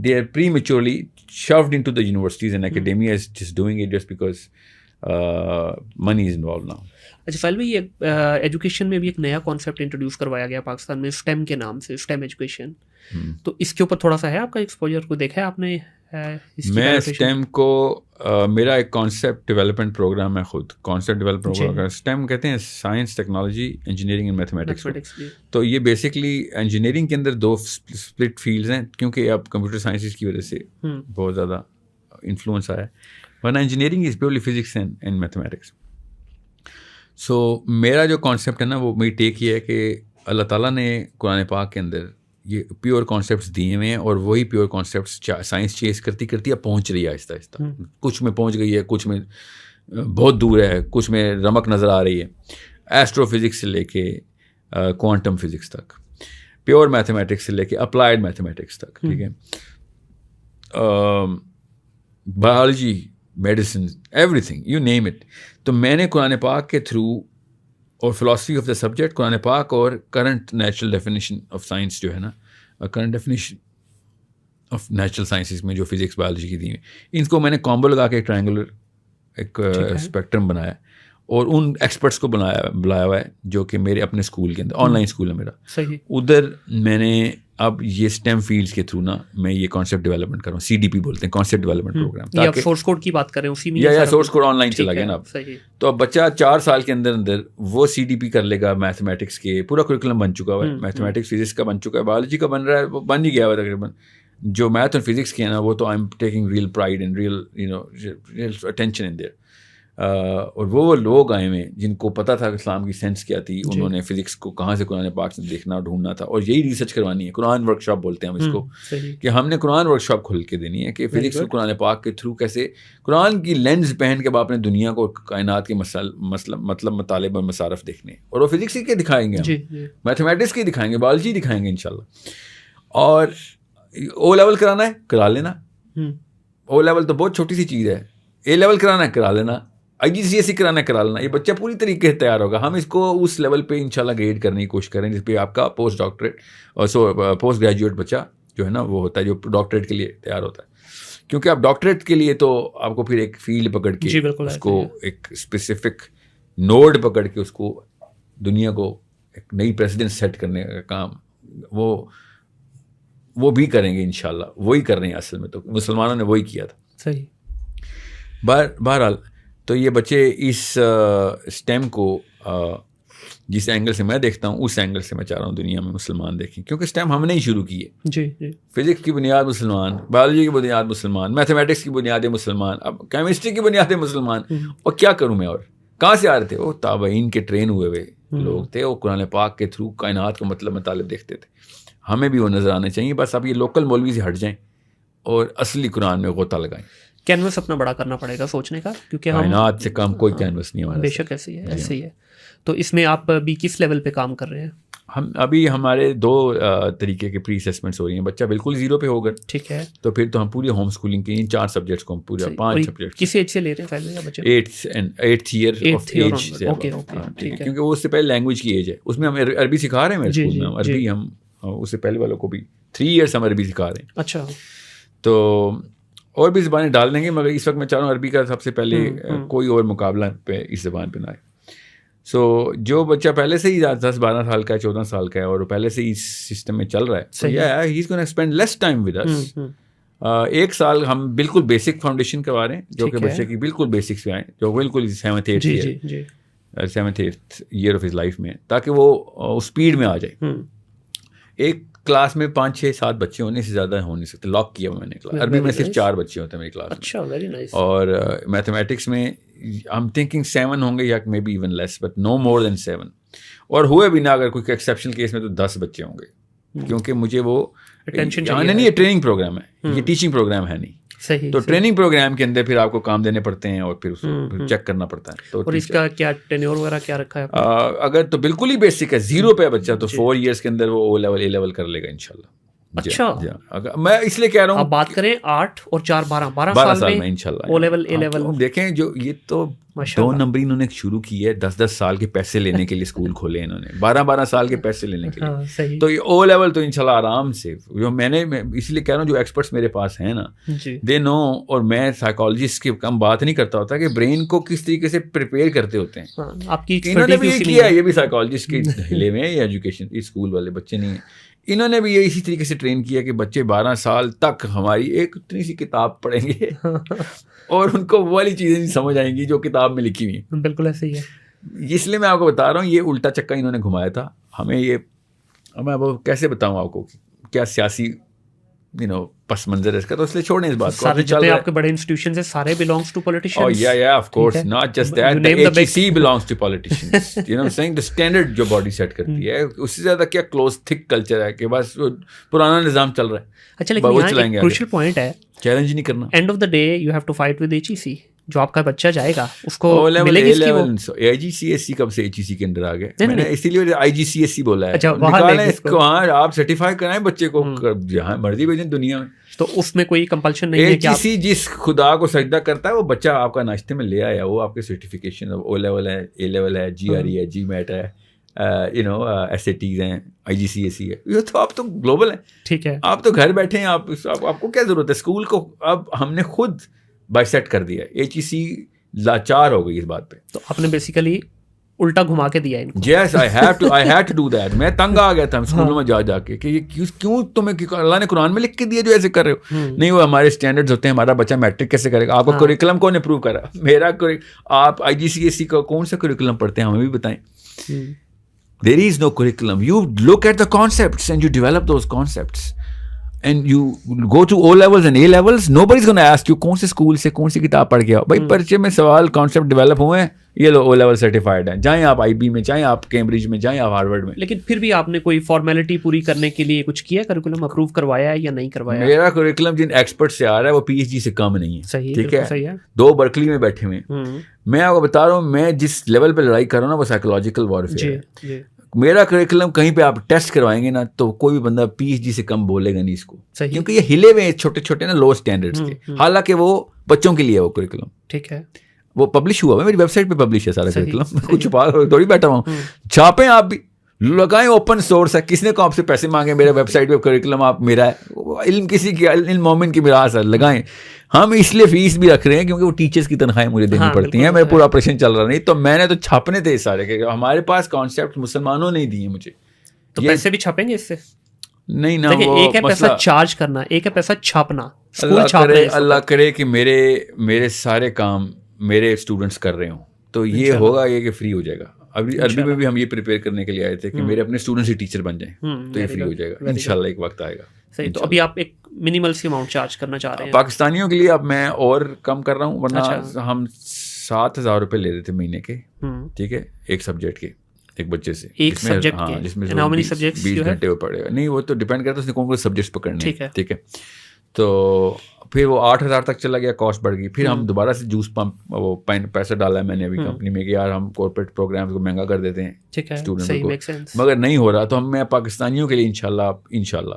they are prematurely shoved into the universities and academia is just doing it just because money is involved now. اچھا فیل بھائی, ایجوکیشن میں بھی ایک نیا کانسیپٹ انٹروڈیوس کروایا گیا پاکستان میں, اسٹیم کے نام سے, اسٹیم ایجوکیشن. تو اس کے اوپر تھوڑا سا ہے آپ کا ایکسپوجر, کو دیکھا ہے آپ نے؟ میں اسٹیم کو میرا ایک کانسیپٹ ڈیولپمنٹ پروگرام ہے خود, کانسیپٹ ڈیولپمنٹ پروگرام. اسٹیم کہتے ہیں science, technology, engineering and mathematics. تو یہ بیسکلی انجینئرنگ کے اندر 2 اسپلٹ فیلڈز ہیں, کیونکہ اب کمپیوٹر سائنسز کی وجہ سے بہت زیادہ انفلوئنس آیا ہے, ورنہ engineering is purely physics and mathematics. So میرا جو کانسیپٹ ہے نا, وہ میری ٹیک یہ ہے کہ اللہ تعالیٰ نے قرآن پاک کے اندر یہ پیور کانسیپٹس دیے ہوئے ہیں, اور وہی پیور کانسیپٹس سائنس چیز کرتی کرتی اب پہنچ رہی ہے آہستہ آہستہ. کچھ میں پہنچ گئی ہے, کچھ میں بہت دور ہے, کچھ میں رمق نظر آ رہی ہے. ایسٹرو فزکس سے لے کے کوانٹم فزکس تک, پیور میتھمیٹکس سے لے کے اپلائیڈ میتھمیٹکس تک, ٹھیک ہے, biology, medicine, every thing, you name it. تو میں نے قرآن پاک کے تھرو اور فلاسفی آف دا سبجیکٹ, قرآن پاک اور current natural definition of science جو ہے نا, current definition of natural sciences میں جو فزکس بایولوجی کی دی ہیں, ان کو میں نے کامبو لگا کے ایک ٹرائنگولر ایک اسپیکٹرم بنایا, اور ان ایکسپرٹس کو بلایا ہوا ہے جو کہ میرے اپنے اسکول کے اندر, آن لائن اسکول ہے میرا, ادھر میں نے اب یہ اسٹیم فیلڈس کے تھرو نا میں یہ کانسیپٹ ڈیولپمنٹ کر رہا ہوں. CDP بولتے ہیں, کانسیپٹ ڈیولپمنٹ پروگرام. تاکہ سورس کوڈ کی بات کریں اسی میں, یا سورس کوڈ آن لائن چلا گیا نا اب, تو اب بچہ 4 سال کے اندر اندر وہ CDP کر لے گا. میتھمیٹکس کے پورا کریکولم بن چکا ہوا ہے, میتھمیٹکس فزکس کا بن چکا ہے, بایولوجی کا بن رہا ہے, وہ بن ہی گیا ہوا تقریباً. جو میتھ اور فزکس کے ہیں نا, وہ تو I am taking real pride and real attention in there. اور وہ لوگ آئے ہوئے جن کو پتہ تھا کہ اسلام کی سینس کیا تھی, انہوں نے فزکس کو کہاں سے قرآن پاک سے دیکھنا ڈھونڈنا تھا, اور یہی ریسرچ کروانی ہے. قرآن ورک شاپ بولتے ہیں ہم اس کو, کہ ہم نے قرآن ورک شاپ کھل کے دینی ہے کہ فزکس کو قرآن پاک کے تھرو کیسے قرآن کی لینز پہن کے آپ نے دنیا کو, کائنات کے مطلب مطالب اور مصارف دیکھنے, اور وہ فزکس کے دکھائیں گے, ہم میتھمیٹکس کی دکھائیں گے, بایولوجی دکھائیں گے انشاءاللہ. اور او لیول کرانا ہے کرا لینا, او لیول تو بہت چھوٹی سی چیز ہے. اے لیول کرانا ہے کرا لینا, IGCSE کرانا کرانا لینا. یہ بچہ پوری طریقے سے تیار ہوگا. ہم اس کو اس لیول پہ انشاءاللہ گریڈ کرنے کی کوشش کریں جس پہ آپ کا پوسٹ ڈاکٹریٹ اور پوسٹ گریجویٹ بچہ جو ہے نا وہ ہوتا ہے, جو ڈاکٹریٹ کے لیے تیار ہوتا ہے. کیونکہ آپ ڈاکٹریٹ کے لیے تو آپ کو پھر ایک فیلڈ پکڑ کے اس کو ایک اسپیسیفک نوڈ پکڑ کے اس کو دنیا کو ایک نئی پریسیڈنٹ سیٹ کرنے کا کام وہ بھی کریں گے انشاءاللہ. وہی کر رہے ہیں اصل میں, تو مسلمانوں نے وہی کیا تھا. صحیح. بہرحال تو یہ بچے اس اسٹیم کو جس اینگل سے میں دیکھتا ہوں, اس اینگل سے میں چاہ رہا ہوں دنیا میں مسلمان دیکھیں, کیونکہ اسٹیم ہم نے ہی شروع کی ہے. جی. فزکس کی بنیاد مسلمان, بایولوجی کی بنیاد مسلمان, میتھمیٹکس کی بنیادیں مسلمان, اب کیمسٹری کی بنیادیں مسلمان. اور کیا کروں میں, اور کہاں سے آ رہے تھے وہ تابعین کے ٹرین ہوئے لوگ تھے، وہ قرآن پاک کے تھرو کائنات کا مطلب مطالب دیکھتے تھے. ہمیں بھی وہ نظر آنا چاہیے. بس اب یہ لوکل مولوی سے ہٹ جائیں اور اصلی قرآن میں غوطہ لگائیں. کینوس اپنا بڑا کرنا پڑے گا سوچنے کا، کیونکہ کائنات سے کم کوئی کینوس نہیں ہمارا. بے شک ایسے ہی ہے، ایسے ہی ہے. تو اس میں آپ بھی کس لیول پہ کام کر رہے ہیں؟ ہم ابھی ہمارے 2 طریقے کے پری اسسمنٹس ہو رہی ہیں. بچہ بالکل 0 پہ ہوگا، ٹھیک ہے، تو پھر تو ہم پوری ہوم اسکولنگ کی 4 سبجیکٹس کو ہم پورا 5 سبجیکٹس. کس ایج سے لے رہے ہیں پہلے یا بچے؟ 8th ایئر آف ایج سے. کیونکہ وہ اس سے پہلے لینگویج کی ایج ہے. اس میں ہم عربی سکھا رہے ہیں میرے اسکول میں. ہم عربی ہم اس سے پہلے والوں کو بھی 3 ایئرس ہم عربی سکھا رہے ہیں. اچھا. تو اور بھی زبانیں ڈال دیں گے، مگر اس وقت میں چاہ رہا ہوں عربی کا سب سے پہلے کوئی اور مقابلہ پہ اس زبان پہ نہ آئے. سو جو بچہ پہلے سے ہی 10-12 سال کا ہے، 14 سال کا ہے، اور پہلے سے ہی اس سسٹم میں چل رہا ہے، he is gonna spend less time with us. 1 سال ہم بالکل بیسک فاؤنڈیشن کروا رہے ہیں، جو کہ بچے کی بالکل بیسکس پہ آئیں، جو بالکل 7th 8th year of his life میں، تاکہ وہ اسپیڈ میں آ جائے. ایک کلاس میں 5-6-7 بچے ہونے سے زیادہ ہو نہیں سکتے. لاک کیا میں نے کلاس. عربی میں صرف 4 بچے ہوتے ہیں میری کلاس میں. اچھا، ویری نائس. اور میتھمیٹکس میں I'm thinking 7 ہوں گے یا maybe even less, but no more than 7. اور ہوئے بھی نہ اگر کوئی ایکسیپشنل کیس میں تو 10 بچے ہوں گے، کیونکہ مجھے وہ نہیں، یہ ٹریننگ پروگرام ہے، یہ ٹیچنگ پروگرام ہے نہیں. صحیح. تو ٹریننگ پروگرام کے اندر پھر آپ کو کام دینے پڑتے ہیں اور پھر اس کو چیک کرنا پڑتا ہے. تو اور اس کا کیا ٹینیور وغیرہ کیا رکھا ہے؟ اگر تو بالکل ہی بیسک ہے 0 پہ بچہ، تو 4 ایئرس کے اندر وہ O لیول A لیول کر لے گا انشاءاللہ. اچھا. میں اس لیے کہہ رہا ہوں، آپ بات کریں 8 اور 4 12 سال میں انشاءاللہ O لیول A لیول. دیکھیں جو یہ تو 2 نمبری انہوں نے شروع کی ہے، 10 سال کے پیسے لینے کے لیے اسکول کھولے انہوں نے، 12 سال کے پیسے لینے کے لیے. تو یہ O لیول تو انشاءاللہ آرام سے، جو میں نے اس لیے کہہ رہا ہوں جو ایکسپرٹس میرے پاس ہیں نا، دے نو. اور میں سائیکالوجسٹ کی کم بات نہیں کرتا ہوتا کہ برین کو کس طریقے سے پریپیئر کرتے ہوتے ہیں. آپ کی انہوں نے بھی یہ کیا ہے، یہ بھی سائیکالوجسٹ کے ڈھیلے میں، یہ ایجوکیشن اسکول والے بچے نہیں ہیں. انہوں نے بھی یہ اسی طریقے سے ٹرین کیا کہ بچے 12 سال تک ہماری ایک اتنی سی کتاب پڑھیں گے اور ان کو وہ والی چیزیں نہیں سمجھ آئیں گی جو کتاب میں لکھی ہوئی ہیں. بالکل ایسے ہی ہے. اس لیے میں آپ کو بتا رہا ہوں، یہ الٹا چکا انہوں نے گھمایا تھا ہمیں. یہ میں کیسے بتاؤں آپ کو کیا سیاسی پس منظر ہے اس کا، تو اس لیے چھوڑیں اس بات کو. سارے جتنے آپ کے بڑے انسٹیٹیوشنز ہیں سارے belongs to politicians. Oh yeah, of course, not just that. The HEC belongs to politicians. You know what I'm saying? The standard جو باڈی سیٹ کرتی ہے، اس سے زیادہ کیا کلوز تھک کلچر ہے کہ بس پرانا نظام چل رہا ہے. اچھا، لیکن یہاں ایک کروشل پوائنٹ ہے، چیلنج نہیں کرنا. End of the day you have to fight with HEC. جو آپ کا بچہ جائے گا اس کو ملے گی اس کی وہ IGCSE کب سے HEC کے اندر آ گئے. میں نے اسی لیے IGCSE بولا ہے. نکالیں اس کو، ہاں آپ سرٹیفائی کرائیں بچے کو، جہاں مرضی بھیجیں دنیا میں. تو اس میں کوئی کمپلشن نہیں ہے کہ HEC جس خدا کو سجدہ کرتا ہے وہ بچہ آپ کا ناشتے میں لے آیا، وہ آپ کے سرٹیفکیشن O لیول ہے، A لیول ہے، GRE ہے، GMAT ہے، SATs ہیں، IGCSE ہے. یہ تو آپ تو گلوبل ہیں. ٹھیک ہے، آپ تو گھر بیٹھے ہیں. آپ کو کیا ضرورت ہے اسکول کو؟ اب ہم نے خود بائسیٹ کر دیا. HEC لاچار ہو گئی اس بات پہ. تو آپ نے بیسیکلی الٹا گھما کے دیا ان کو. Yes, I had to do that. میں تنگ آ گیا تھا اسکولوں میں جا کے کہ یہ کیوں تمہیں اللہ نے قرآن میں لکھ کے دیا جو ایسے کر رہے ہو. نہیں، وہ ہمارے اسٹینڈرڈز ہوتے ہیں. ہمارا بچہ میٹرک کیسے کرے گا؟ آپ کا کریکولم کون اپروو کرا؟ میرا آپ IGCSE کا کون سا کریکولم پڑھتے ہیں ہمیں بھی بتائیں. There is no curriculum. You look at the concepts and you develop those concepts. And you go to O levels and A levels, nobody's going to ask you کون سے اسکول سے کون سی کتاب پڑھ کے آؤ. بھائی پرچے میں سوال کانسیپٹ ڈیولپ ہوئے ہیں، یہ لو O لیول سرٹیفائڈ ہیں. جائیں آپ IB میں، جائیں آپ کیمبرج میں، جائیں آپ ہارورڈ میں. لیکن پھر بھی آپ نے کوئی فارمیلٹی پوری کرنے کے لیے کچھ کیا؟ کریکولم اپروو کروایا ہے یا نہیں کروایا؟ میرا کریکولم جن ایکسپرٹ سے آ رہا ہے وہ PhD سے کم نہیں ہے. صحیح، ٹھیک ہے. 2 برکلی میں بیٹھے ہوئے ہیں. میں آپ کو بتا رہا ہوں، میں جس لیول پہ لڑائی کر رہا ہوں نا وہ سائیکولوجیکل وارفیئر ہے. میرا کریکولم کہیں پہ آپ ٹیسٹ کروائیں گے نا تو کوئی بھی بندہ PhD سے کم بولے گا نہیں اس کو، کیونکہ یہ ہلے ہوئے چھوٹے چھوٹے نا لو اسٹینڈرڈس کے. حالانکہ وہ بچوں کے لیے ہے وہ کریکولم. ٹھیک ہے، وہ پبلش ہوا ہے، میری ویب سائٹ پہ پبلش ہے سارا کریکولم. کچھ چھپا تھوڑی بیٹھا ہوں. چھاپیں آپ بھی، لگائیں، اوپن سورس ہے. کس نے کو آپ سے پیسے مانگے؟ میرے ویب سائٹ پہ کریکولم آپ میرا ہے. علم کسی کی، علم مومن کی میراث ہے، لگائیں. ہم اس لیے فیس بھی رکھ رہے ہیں کیونکہ وہ ٹیچرس کی تنخواہیں مجھے دینی پڑتی ہیں. میرا پورا آپریشن چل رہا نہیں، تو میں نے تو چھاپنے تھے سارے کہ ہمارے پاس کانسیپٹ مسلمانوں نے دیے مجھے. تو پیسے بھی چھاپیں گے اس سے؟ نہیں نا، ایک ہے پیسہ چارج کرنا، ایک ہے پیسہ چھاپنا. اللہ کرے کہ میرے سارے کام میرے اسٹوڈنٹس کر رہے ہوں تو یہ ہوگا یہ کہ فری ہو جائے گا. عربی میں بھی ہم یہ پریپیئر کرنے کے لیے آئے تھے کہ میرے اپنے اسٹوڈنٹس ہی ٹیچر بن جائیں تو یہ فری ہو جائے گا انشاءاللہ. ایک وقت آئے گا. صحیح. تو ابھی آپ ایک منیمل سی اماؤنٹ چارج کرنا چاہ رہے ہیں پاکستانیوں کے لیے؟ اب میں اور کم کر رہا ہوں، ورنہ ہم 7,000 روپے لے رہے تھے مہینے کے. ٹھیک ہے، ایک سبجیکٹ کے. ایک بچے سے ایک سبجیکٹ کے, جس میں 20 گھنٹے وہ پڑھے گا. نہیں وہ تو ڈیپینڈ کرتا ہے اس نے کون کون سبجیکٹس پکڑنے ہیں. ٹھیک ہے, تو پھر وہ 8,000 تک چلا گیا, کاسٹ بڑھ گئی. پھر ہم دوبارہ سے جوس پمپ وہ پیسہ ڈالا ہے میں نے ابھی کمپنی میں کہ یار ہم کارپوریٹ پروگرامس کو مہنگا کر دیتے ہیں اسٹوڈنٹ کو, مگر نہیں ہو رہا. تو میں پاکستانیوں کے لیے انشاءاللہ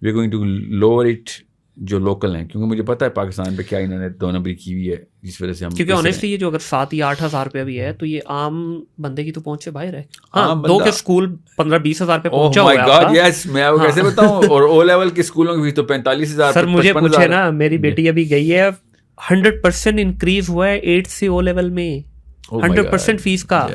we going to lower it جو لوکل ہیں, کیونکہ مجھے پتا ہے پاکستان پہ کیا انہوں نے 2 نمبری کی ہوئی ہے, جس وجہ سے ہم, کیونکہ آنیسٹلی یہ جو اگر 7 یا 8 ہزار روپیہ بھی ہے تو یہ عام بندے کی تو پہنچ سے باہر ہے. ہاں 2 کے اسکول 15-20 ہزار پہ پہنچا ہوا ہے. اوہ مائی گاڈ یس, میں آپ کو کیسے بتاؤں. اور او لیول کے اسکولوں کی فیس تو 45,000. سر مجھے پوچھے نا, میری بیٹی ابھی گئی ہے, 100% انکریز ہوا ہے 8 سے او لیول میں, 100% فیس کا.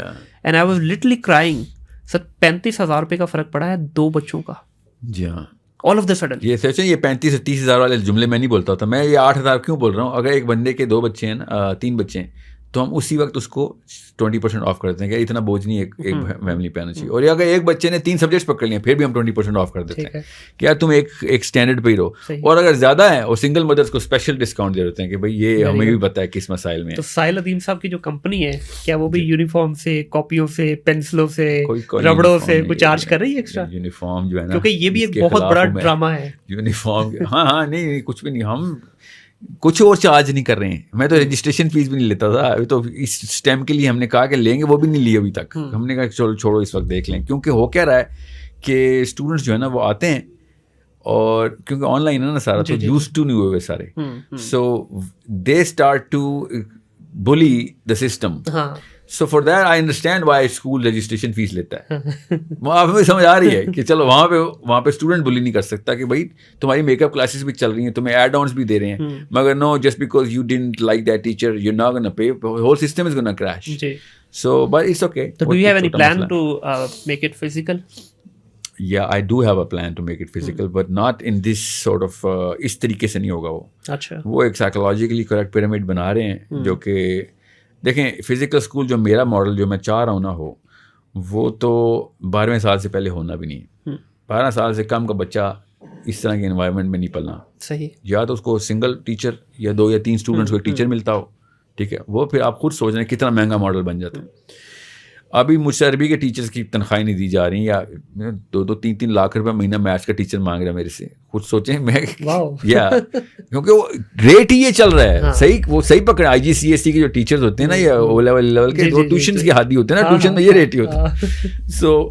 And I was literally crying. Sir 35,000 روپے کا فرق پڑا ہے 2 بچوں کا. جی ہاں, آل آف دا سڈن. یہ سوچیں, یہ 35 سے 30,000 والے جملے میں نہیں بولتا ہوتا میں, یہ 8,000 کیوں بول رہا ہوں. اگر ایک بندے کے 2 بچے ہیں نا, 3 بچے ہیں, تو ہم اسی وقت اس کو 20% آف کر دیتے ہیں کہ اتنا بوجھ نہیں ایک فیملی پہ آنا چاہیے. اور اگر ایک بچے نے 3 سبجیکٹس پکڑ لیے پھر بھی ہم 20% آف کر دیتے ہیں کہ یار تم ایک اسٹینڈرڈ پہ ہی رہو. اور اگر زیادہ ہے اور سنگل مدرس کو اسپیشل ڈسکاؤنٹ دے دیتے ہیں کہ بھائی یہ ہمیں بھی پتا ہے کس مسائل میں. تو ساحل ادیم صاحب کی جو کمپنی ہے, کیا وہ بھی یونیفارم سے, کاپیوں سے, پینسلوں سے, ربڑوں سے کچھ چارج کر رہی ہے ایکسٹرا؟ یونیفارم جو ہے نا, کیونکہ یہ بھی ایک بہت بڑا ڈرامہ ہے یونیفارم. ہاں نہیں کچھ بھی نہیں, ہم کچھ اور چارج نہیں کر رہے ہیں. میں تو رجسٹریشن فیس بھی نہیں لیتا تھا. ابھی تو اس اسٹیم کے لیے ہم نے کہا کہ لیں گے, وہ بھی نہیں لی ابھی تک. ہم نے کہا چلو چھوڑو اس وقت دیکھ لیں, کیونکہ ہو کیا رہا ہے کہ اسٹوڈنٹس جو ہے نا وہ آتے ہیں, اور کیونکہ آن لائن ہے نا سارا, تو یوز ٹو نہیں ہوئے سارے, سو دے start to bully the system. So for that I understand why school registration fees لیتا ہے. آپ ہمیں سمجھ آ رہی ہے کہ چلو وہاں پہ اسٹوڈنٹ بلی نہیں کر سکتا کہ بھائی تمہاری میک اپ کلاسز بھی چل رہی ہیں, تمہیں ایڈ آنس بھی دے رہے ہیں, مگر no just because you don't like that teacher you not gonna pay, whole system is gonna crash. So but it's okay. So do you have any plan to make it physical? Yeah, I do have a plan to make it physical, but not in this sort of اس طریقے سے نہیں ہوگا. وہ ایک psychologically correct pyramid بنا رہے ہیں جو کہ دیکھیں فزیکل اسکول جو میرا ماڈل جو میں چاہ رہا ہوں نا ہو, وہ تو 12ویں سال سے پہلے ہونا بھی نہیں. 12 سال سے کم کا بچہ اس طرح کے انوائرمنٹ میں نہیں پلنا. صحیح. یا تو اس کو سنگل ٹیچر یا 2 یا 3 اسٹوڈنٹس کو ایک ٹیچر ملتا ہو, ٹھیک ہے, وہ پھر آپ خود سوچ رہے ہیں کتنا مہنگا ماڈل بن جاتا ہے. ابھی مجھ سے عربی کے ٹیچرس کی تنخواہیں نہیں دی جا رہی, یا 2-3 لاکھ روپے مہینہ میتھس کا ٹیچر مانگ رہا ہے میرے سے. خود سوچیں میں یا کیونکہ وہ ریٹ ہی یہ چل رہا ہے. صحیح, وہ صحیح پکڑے. IGCSE کے جو ٹیچرز ہوتے ہیں نا, یا او لیول کے, وہ ٹیوشنس کے حادی ہوتے ہیں نا, ٹیوشن میں یہ ریٹ ہی ہوتا ہے. سو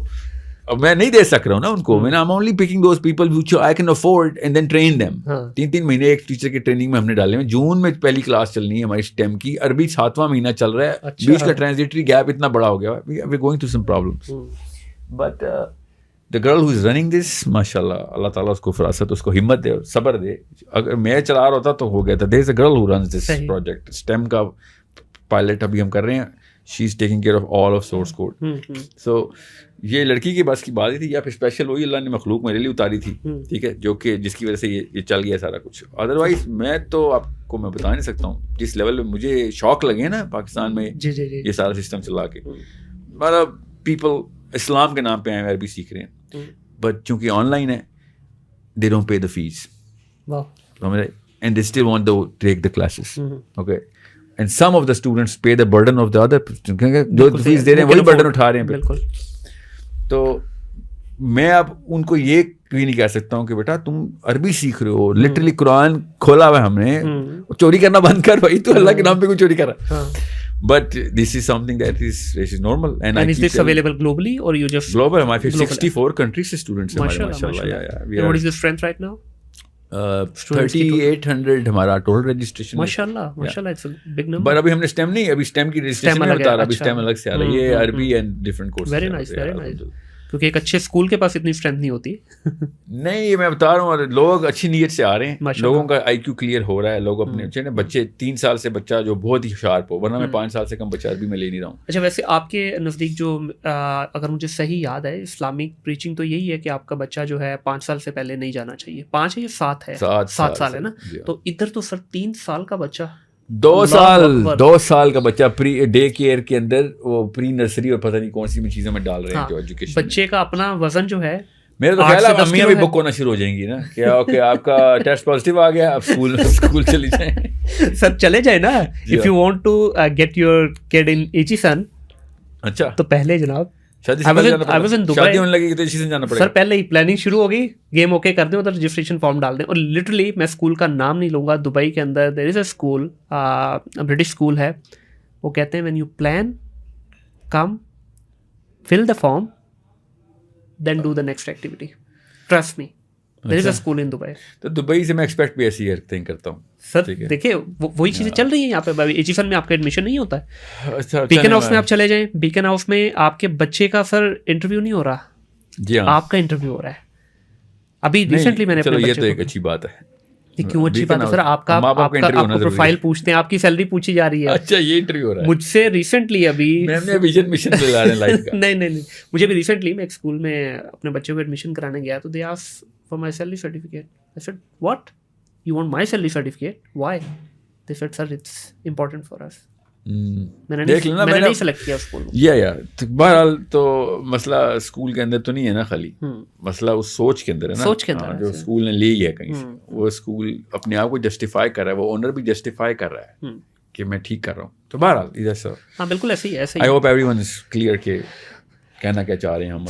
اب میں نہیں دے سک رہا ہوں نا ان کو. میں I'm only picking those people which I can afford and then train them. 3 مہینے ایک ٹیچر کی ٹریننگ میں ہم نے ڈالے ہیں. جون میں پہلی کلاس چلنی ہے ہماری STEM کی, عربی 7واں مہینہ چل رہا ہے, بیچ کا ٹرانزیٹری گیپ اتنا بڑا ہو گیا. we're going through some problems, but the girl who is running this, ماشاءاللہ, اللہ تعالیٰ اس کو فراست, اس کو ہمت دے اور صبر دے. اگر میں چلا رہا ہوتا تو ہو گیا تھا. there is a girl who runs this project, STEM کا پائلٹ ابھی ہم کر رہے ہیں. she is taking care of all of source code. so یہ لڑکی کے بس کی بات ہی تھی, یا پھر اسپیشل وہی اللہ نے مخلوق میرے لیے اتاری تھی, ٹھیک ہے, جو کہ جس کی وجہ سے یہ چل گیا سارا کچھ. ادروائز میں تو آپ کو میں بتا نہیں سکتا ہوں جس لیول پہ مجھے شوق لگے نا پاکستان میں یہ سارا سسٹم چلا کے. مطلب پیپل اسلام کے نام پہ آئے عربی سیکھ رہے ہیں, بٹ چونکہ آن لائن ہے they don't pay the fees, and they still want to take the classes. Okay, and some of the students pay the burden of the other, جو فیس دے رہے ہیں وہی برڈن اٹھا رہے ہیں. بالکل. تو میں اب ان کو یہ بھی نہیں کہہ سکتا ہوں کہ بیٹا تم عربی سیکھ رہے ہو, لٹرلی قرآن کھولا ہوا ہے ہم نے, چوری کرنا بند کر بھائی, تو اللہ کے نام پہ کوئی چوری کر رہا ہے. But this is something that is normal, and is this available globally or you just global? ہمارے 64 countries سے students ہیں ہمارے, ماشاءاللہ. Yeah. What is the strength right now? 3800 ہمارا ٹوٹل رجسٹریشن. ماشاءاللہ, it's a big number. But ابھی ہم نے STEM نہیں, ابھی STEM کی رجسٹریشن نہیں بتا رہا, ابھی STEM الگ سے آ رہا ہے, یہ عربی and different courses. Very nice, very nice. کیونکہ ایک اچھے اسکول کے پاس اتنی اسٹرینتھ نہیں ہوتی. نہیں, یہ میں بتا رہا ہوں, لوگ اچھی نیت سے آ رہے ہیں, لوگوں کا IQ کلیئر ہو رہا ہے, لوگ اپنے بچے 3 سال سے بچہ جو بہت ہی شارپ ہو, ورنہ میں 5 سال سے کم بچہ عربی میں لے نہیں رہا ہوں. اچھا, ویسے آپ کے نزدیک جو اگر مجھے صحیح یاد ہے, اسلامک پریچنگ تو یہی ہے کہ آپ کا بچہ جو ہے 5 سال سے پہلے نہیں جانا چاہیے. 5 ہے یا 7 ہے؟ 7 سال ہے نا. تو ادھر تو سر 3 سال کا بچہ, 2 سال کا بچہ پری ڈے کیئر کے اندر, وہ پری نرسری اور پتہ نہیں کون سی چیزوں میں ڈال رہے ہیں جو ایجوکیشن. بچے کا اپنا وزن جو ہے, میرا تو خیال ہے امیاں بھی بک ہونا شروع ہو جائیں گی نا, کیا اوکے آپ کا ٹیسٹ پازیٹیو آ گیا, اب اسکول چلی جائیں. سر چلے جائیں نا, if you want to get your kid in Aitchison. اچھا, تو پہلے جناب شادی ہونے لگی تو اسی سے جانا پڑے سر. پہلے ہی پلاننگ شروع ہو گئی, گیم اوکے کر دیں, ادھر رجسٹریشن فارم ڈال دیں. اور لٹرلی میں اسکول کا نام نہیں لوں گا, دبئی کے اندر there is a school, British school ہے, وہ کہتے ہیں when you plan come fill the form then do the next activity, trust me. There is a school in Dubai. تو دبئی سے میں ایکسپیکٹ بھی ایسی تھنک کرتا ہوں سر. دیکھیے وہی چیزیں چل رہی ہیں یہاں پہ. ایجیفن میں آپ کا ایڈمیشن نہیں ہوتا ہے, بیکن ہاؤس میں آپ چلے جائیں, بیکن ہاؤس میں آپ کے بچے کا سر انٹرویو نہیں ہو رہا, جی ہاں آپ کا انٹرویو ہو رہا ہے. ابھی ریسنٹلی میں نے چلو یہ تو ایک اچھی بات ہے. کیوں اچھی بات ہے سر؟ آپ کا پروفائل پوچھتے ہیں, آپ کی سیلری پوچھی جا رہی ہے. اچھا یہ انٹرویو ہو رہا ہے مجھ سے ریسنٹلی ابھی. نہیں مجھے بھی ریسنٹلی میں ایک اسکول میں اپنے بچے کو ایڈمیشن کرانے گیا تو they asked for my salary certificate. I said, what? You want my salary certificate? Why? They said, sir, it's important for us. میں نے نہیں سلیکٹ کیا اسکول. یار بہرحال تو مسئلہ اسکول کے اندر تو نہیں ہے نا, خالی مسئلہ اس سوچ کے اندر ہے نا, سوچ کے اندر جو اسکول نے لی ہے کہیں سے. وہ اسکول اپنے آپ کو جسٹیفائی کر رہا ہے, وہ اونر بھی جسٹیفائی کر رہا ہے کہ میں ٹھیک کر رہا ہوں. تو بہرحال ادھر سے ہاں بالکل ایسے ہی ایسے ہی. I hope everyone is clear کہ کہنا کیا چاہ رہے ہیں ہم.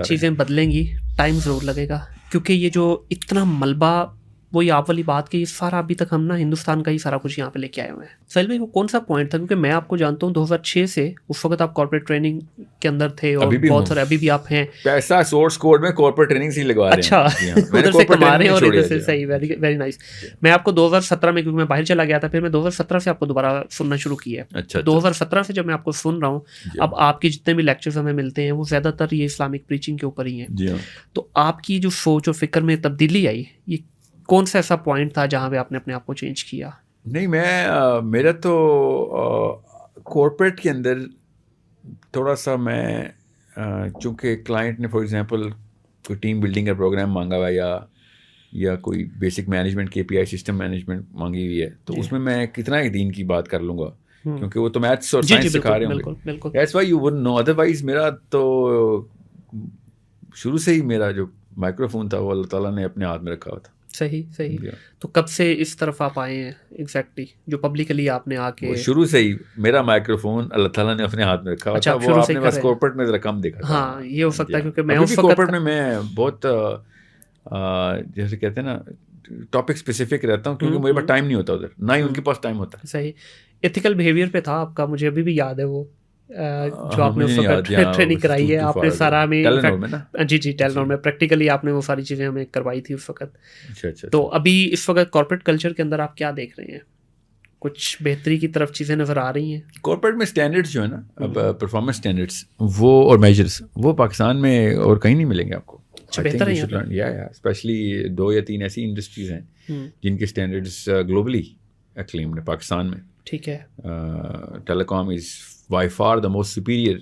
چیزیں بدلیں گی, ٹائم ضرور لگے گا, کیونکہ یہ جو اتنا ملبہ, وہی آپ والی بات کہ یہ سارا ابھی تک ہم نا ہندوستان کا ہی سارا کچھ یہاں پہ لے کے آئے ہوئے ہیں. سہیل بھائی وہ کون سا پوائنٹ تھا؟ کیونکہ میں آپ کو جانتا ہوں 2006 سے, اس وقت آپ کارپوریٹ ٹریننگ کے اندر تھے اور بہت سارے ابھی بھی آپ ہیں. پیسہ سورس کوڈ میں کارپوریٹ ٹریننگ سے لگوا رہے ہیں. اچھا ادھر سے کما رہے ہیں اور ادھر سے. صحیح, ویری نائس. میں آپ کو 2017 میں, کیونکہ میں باہر چلا گیا تھا, پھر میں 2017 سے آپ کو دوبارہ سننا شروع کیا ہے. 2017 سے جب میں آپ کو سن رہا ہوں, اب آپ کے جتنے بھی لیکچرز ہمیں ملتے ہیں وہ زیادہ تر یہ اسلامک پریچنگ کے اوپر ہی ہیں. تو آپ کی جو سوچ اور فکر میں تبدیلی آئی, یہ کون سا ایسا پوائنٹ تھا جہاں پہ آپ نے اپنے آپ کو چینج کیا؟ نہیں میرا تو کارپوریٹ کے اندر تھوڑا سا میں, چونکہ کلائنٹ نے فار ایگزامپل کوئی ٹیم بلڈنگ کا پروگرام مانگا ہوا یا کوئی basic management KPI system management مانگی ہوئی ہے, تو اس میں کتنا ہی دین کی بات کر لوں گا, کیونکہ وہ تو میتھس اور سائنس سکھا رہے ہوں گے. That's why you wouldn't know. Otherwise میرا تو شروع سے ہی میرا جو مائکرو فون تھا وہ اللہ تعالیٰ نے اپنے ہاتھ میں رکھا ہوا تھا. صحیح. تو کب سے اس طرف آپ آئے ہیں ایگزیکٹلی, جو پبلکلی آپ نے آ کے؟ شروع سے ہی میرا مائکرو فون اللہ تعالیٰ نے اپنے ہاتھ میں رکھا ہوا تھا. وہ آپ نے بس کارپوریٹ میں ذرا کم دیکھا. ہاں یہ ہو سکتا ہے, کیونکہ میں اس کارپوریٹ میں بہت جیسے کہتے ہیں نا ٹاپک اسپیسیفک رہتا ہوں, کیونکہ میرے پاس ٹائم نہیں ہوتا ادھر, نہ ہی ان کے پاس ٹائم ہوتا ہے. صحیح. ایتھیکل بیہیویئر پہ تھا آپ کا, مجھے ابھی بھی یاد ہے وہ جو آپ نے اس وقت ٹریننگ کرائی ہے. آپ نے سارا ہمیں جی ٹیلنور میں پریکٹیکلی آپ نے وہ ساری چیزیں ہمیں کروائی تھی اس وقت. تو ابھی اس وقت کارپوریٹ کلچر کے اندر آپ کیا دیکھ رہے ہیں؟ کچھ بہتری کی طرف چیزیں نظر آ رہی ہیں؟ کارپوریٹ میں اسٹینڈرڈس جو ہے نا, پرفارمنس اسٹینڈرڈس وہ اور میجرس, وہ پاکستان میں اور کہیں نہیں ملیں گے آپ کو. بہتر ہے اسپیشلی 2 یا 3 ایسی انڈسٹریز ہیں جن کے اسٹینڈرڈس گلوبلی ایکلیمڈ ہے پاکستان میں. ٹھیک ہے. ٹیلی کام از by far the most superior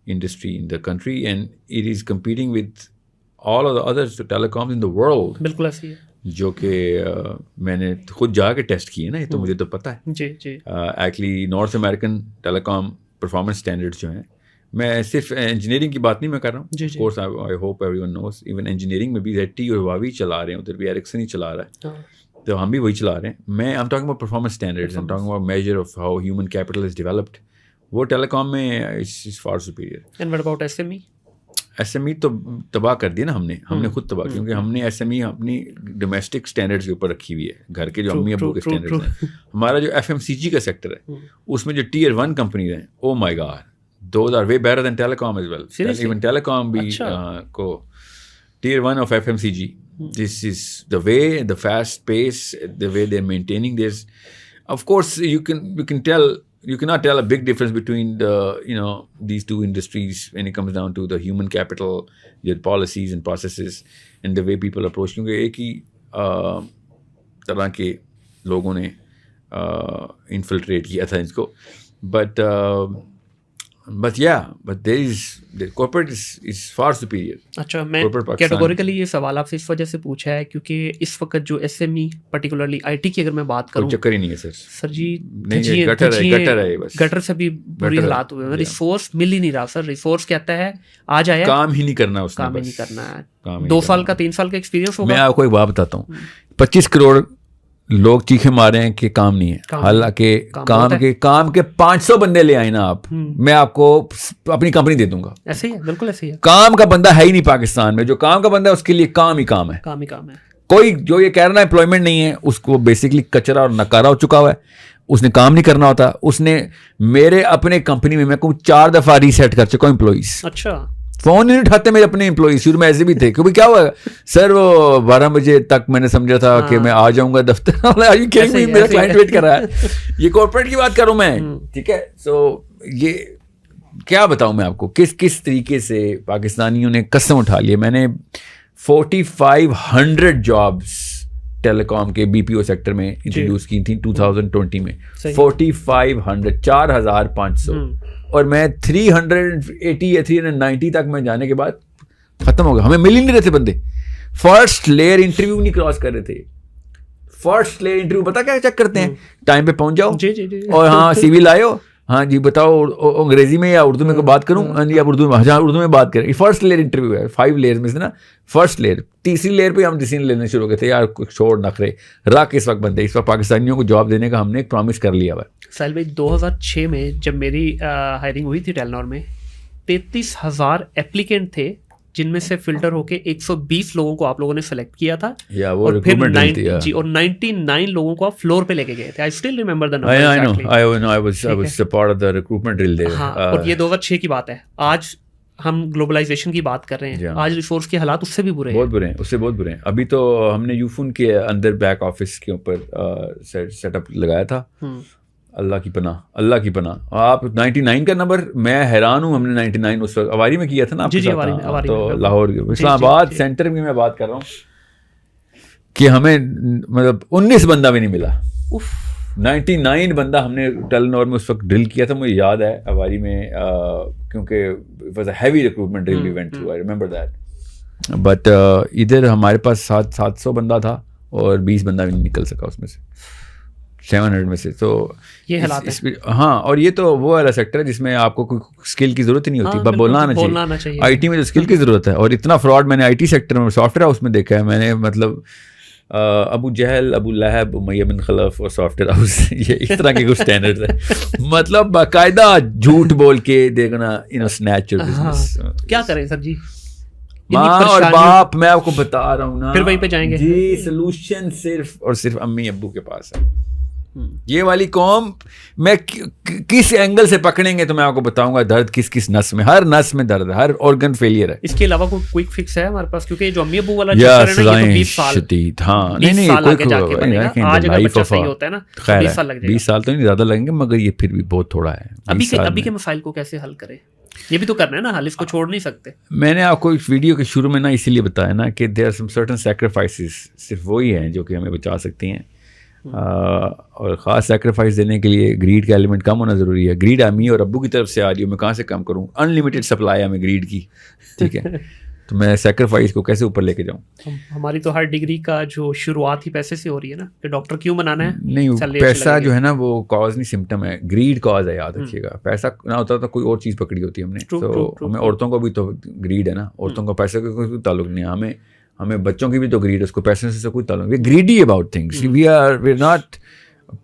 industry in the country, and it is competing with all of the other telecoms in the world. بالکل ایسی ہے, جو کہ میں نے خود جا کے ٹیسٹ کیے نا, یہ تو مجھے تو پتہ ہے. جی ایکچولی نارتھ امریکن ٹیلی کام پرفارمنس اسٹینڈرڈ جو ہیں, میں صرف انجینئرنگ کی بات نہیں میں کر رہا ہوں. Of course I hope every one knows, even engineering میں بھی ZT اور ہواوی چلا رہے ہیں, ادھر بھی ایرکسن ہی چلا رہا ہے, تو ہم بھی وہی چلا رہے ہیں. میں I'm talking about performance standards, I'm talking about measure of how human capital is developed. وہ ٹیلی کام میں is for superior. And what about SME؟ SME تو تباہ کر دیا نا ہم نے خود تباہ, کیونکہ ہم نے SME اپنی ڈومیسٹک اسٹینڈرڈس کے اوپر رکھی ہوئی ہے, گھر کے جو امی ابو کے اسٹینڈرڈس ہیں. ہمارا جو FMCG کا سیکٹر ہے اس میں جو Tier 1 کمپنیز ہیں, او مائی God, those are way better than telecom as well. Even telecom بھی کو Tier 1 of FMCG. This is the way, the fast pace, the way they're maintaining this. Of course you cannot tell a big difference between these two industries when it comes down to the human capital, their policies and processes, and the way people approach. کیونکہ ایک ہی طرح کے لوگوں نے انفلٹریٹ کیا تھا اس کو. But corporate is far superior. اچھا, میں کیٹیگوریکلی یہ سوال آپ سے اس وجہ سے پوچھا ہے کیونکہ اس وقت جو SME پرٹیکولرلی IT کی اگر میں بات کروں, چکر ہی نہیں ہے سر جی, گٹر ہے بس, گٹر سے بھی بری حالات ہوئے ہیں. ریسورس مل ہی نہیں رہا سر. ریسورس کہتا ہے آج آیا, کام ہی نہیں کرنا, اس کام ہی نہیں کرنا ہے. 2 سال کا 3 سال کا ایکسپیرینس ہوگا. میں آپ کو ایک بات بتاتا ہوں, 25 کروڑ لوگ چیخے مارے ہیں کہ کام نہیں ہے, حالانکہ کام کے 500 بندے لے آئے نا آپ, میں آپ کو اپنی کمپنی دے دوں گا. ایسے ہی ہے, بالکل ایسے ہی ہے. کام کا بندہ ہے ہی نہیں پاکستان میں, جو کام کا بندہ ہے اس کے لیے کام ہی کام ہے, کام ہی کام ہے. کوئی جو یہ کہہ رہا ہے امپلائمنٹ نہیں ہے, اس کو بیسکلی کچرا اور نکارا ہو چکا ہوا ہے, اس نے کام نہیں کرنا ہوتا. اس نے میرے اپنے کمپنی میں کو 4 دفعہ ریسیٹ کر چکا ہوں امپلائیز. اچھا, فون نہیں اٹھاتے میرے اپنے امپلائیز, شروع میں ایسے بھی تھے کیونکہ کیا ہوا سر وہ 12 بجے تک میں نے سمجھا تھا کہ میں آ جاؤں گا دفتر, میرا کلائنٹ ویٹ کر رہا ہے. یہ کارپوریٹ کی بات کروں میں, ٹھیک ہے. سو یہ کیا بتاؤں میں آپ کو کس طریقے سے پاکستانیوں نے قسم اٹھا لی. میں نے 4500 جابس ٹیلی کام کے بی پی او سیکٹر میں انٹروڈیوس کی تھیں 2020 میں. 4500, 4500, اور میں 380 یا 390 تک میں جانے کے بعد ختم ہو گیا. ہمیں مل ہی نہیں رہے تھے بندے, فرسٹ لیئر انٹرویو نہیں کراس کر رہے تھے. فرسٹ لیئر انٹرویو پتا کیا چیک کرتے ہیں, ٹائم پہ پہنچ جاؤ, اور ہاں سی وی لائے, ہاں جی بتاؤ انگریزی میں یا اردو میں بات کروں, یا اردو میں, ہاں اردو میں بات کریں. فرسٹ لیئر انٹرویو ہے, 5 لیئر میں سے نا فرسٹ لیئر. تیسری لیئر پہ ہم ڈیسیژن لینے شروع ہو گئے تھے, یار چھوڑ نخرے رکھ اس وقت بندے. اس وقت پاکستانیوں کو جاب دینے کا ہم نے ایک پرومس کر لیا ہوا ہے. ساحل بھائی 2006 میں جب میری ہائرنگ ہوئی تھی ٹیلنور میں, 33,000 ایپلیکینٹ تھے, جن میں سے فلٹر ہو کے 120 لوگوں کو آپ لوگوں نے سلیکٹ کیا تھا, اور پھر 99 لوگوں کو آپ فلور پہ لے کے گئے تھے. I still remember the number. I was a part of the recruitment drill there. اور یہ 2006 کی بات ہے. آج ہم گلوبلائزیشن کی بات کر رہے ہیں, آج ریسورس کے حالات اس سے بھی برے ہیں, بہت برے ہیں, اس سے بہت برے ہیں. ابھی تو ہم نے یوفون کے اندر بیک آفس کے اوپر سیٹ اپ لگایا تھا. اللہ کی پناہ. آپ 99 کا نمبر, میں حیران ہوں. ہم نے 99 اس وقت اواری میں کیا تھا نا, تو لاہور اسلام آباد سینٹر میں بات کر رہا ہوں کہ ہمیں مطلب 19 بندہ بھی نہیں ملا. 99 بندہ ہم نے ٹیلنور میں اس وقت ڈرل کیا تھا, مجھے یاد ہے اواری میں, کیونکہ it was a heavy recruitment drill we went through, I remember that. But ادھر ہمارے پاس 700 بندہ تھا اور 20 بندہ بھی نہیں نکل سکا اس میں سے, 700 میں سے. تو یہ حالات ہے. ہاں, اور یہ تو وہ والا سیکٹر ہے جس میں آپ کو کوئی اسکل کی ضرورت ہی نہیں ہوتی, بس بولنا آنا چاہیے. آئی ٹی میں تو اسکل کی ضرورت ہے, اور اتنا فراڈ میں نے آئی ٹی سیکٹر میں, سافٹ ویئر ہاؤس میں دیکھا ہے میں نے. مطلب ابو جہل, ابو لہب, امیہ بن خلف اور سافٹ ویئر ہاؤس, یہ اس طرح کے کچھ اسٹینڈرڈ ہے. مطلب باقاعدہ جھوٹ بول کے دیکھنا, اسنیچ یور بزنس. کیا کریں سر جی, ماں اور باپ, میں آپ کو بتا رہا ہوں نا, پھر وہیں پہ جائیں گے جی. سلوشن صرف اور صرف امی ابو کے پاس ہے. یہ والی قوم میں کس اینگل سے پکڑیں گے تو میں آپ کو بتاؤں گا درد کس نس میں, ہر نس میں درد ہے, ہر آرگن فیلئر ہے. اس کے علاوہ کوئی کوئک فکس ہے ہمارے پاس, کیونکہ جو امی ابو والا شدید, ہاں نہیں لائف آف 20 سال تو نہیں زیادہ لگیں گے, مگر یہ پھر بھی بہت تھوڑا ہے. ابھی کے مسائل کو کیسے حل کریں, یہ بھی تو کرنا ہے نا حل, اس کو چھوڑ نہیں سکتے. میں نے آپ کو اس ویڈیو کے شروع میں نا اسی لیے بتایا نا کہ there are some certain sacrifices, صرف وہی ہیں جو کہ ہمیں بچا سکتی ہیں. اور خاص سیکریفائس دینے کے لیے گریڈ کا ایلیمنٹ کم ہونا ضروری ہے. گریڈ امی اور ابو کی طرف سے آ رہی ہوں, میں کہاں سے کم کروں؟ انلمیٹڈ سپلائی ہے ہمیں گریڈ کی, ٹھیک ہے. تو میں سیکریفائس کو کیسے اوپر لے کے جاؤں؟ ہماری تو ہر ڈگری کا جو شروعات ہی پیسے سے ہو رہی ہے نا, کہ ڈاکٹر کیوں بنانا ہے. نہیں, پیسہ جو ہے نا وہ کاز نہیں, سمٹم ہے. گریڈ کاز ہے, یاد رکھیے گا. پیسہ نہ ہوتا تو کوئی اور چیز پکڑی ہوتی ہم نے. تو ہمیں عورتوں کو بھی تو گریڈ ہے نا, عورتوں کو پیسے کا کوئی تعلق نہیں ہے. ہمیں بچوں کی بھی تو گریڈ ہے, اس کو پیسے سے کوئی تعلق نہیں. Greedy about things, we are not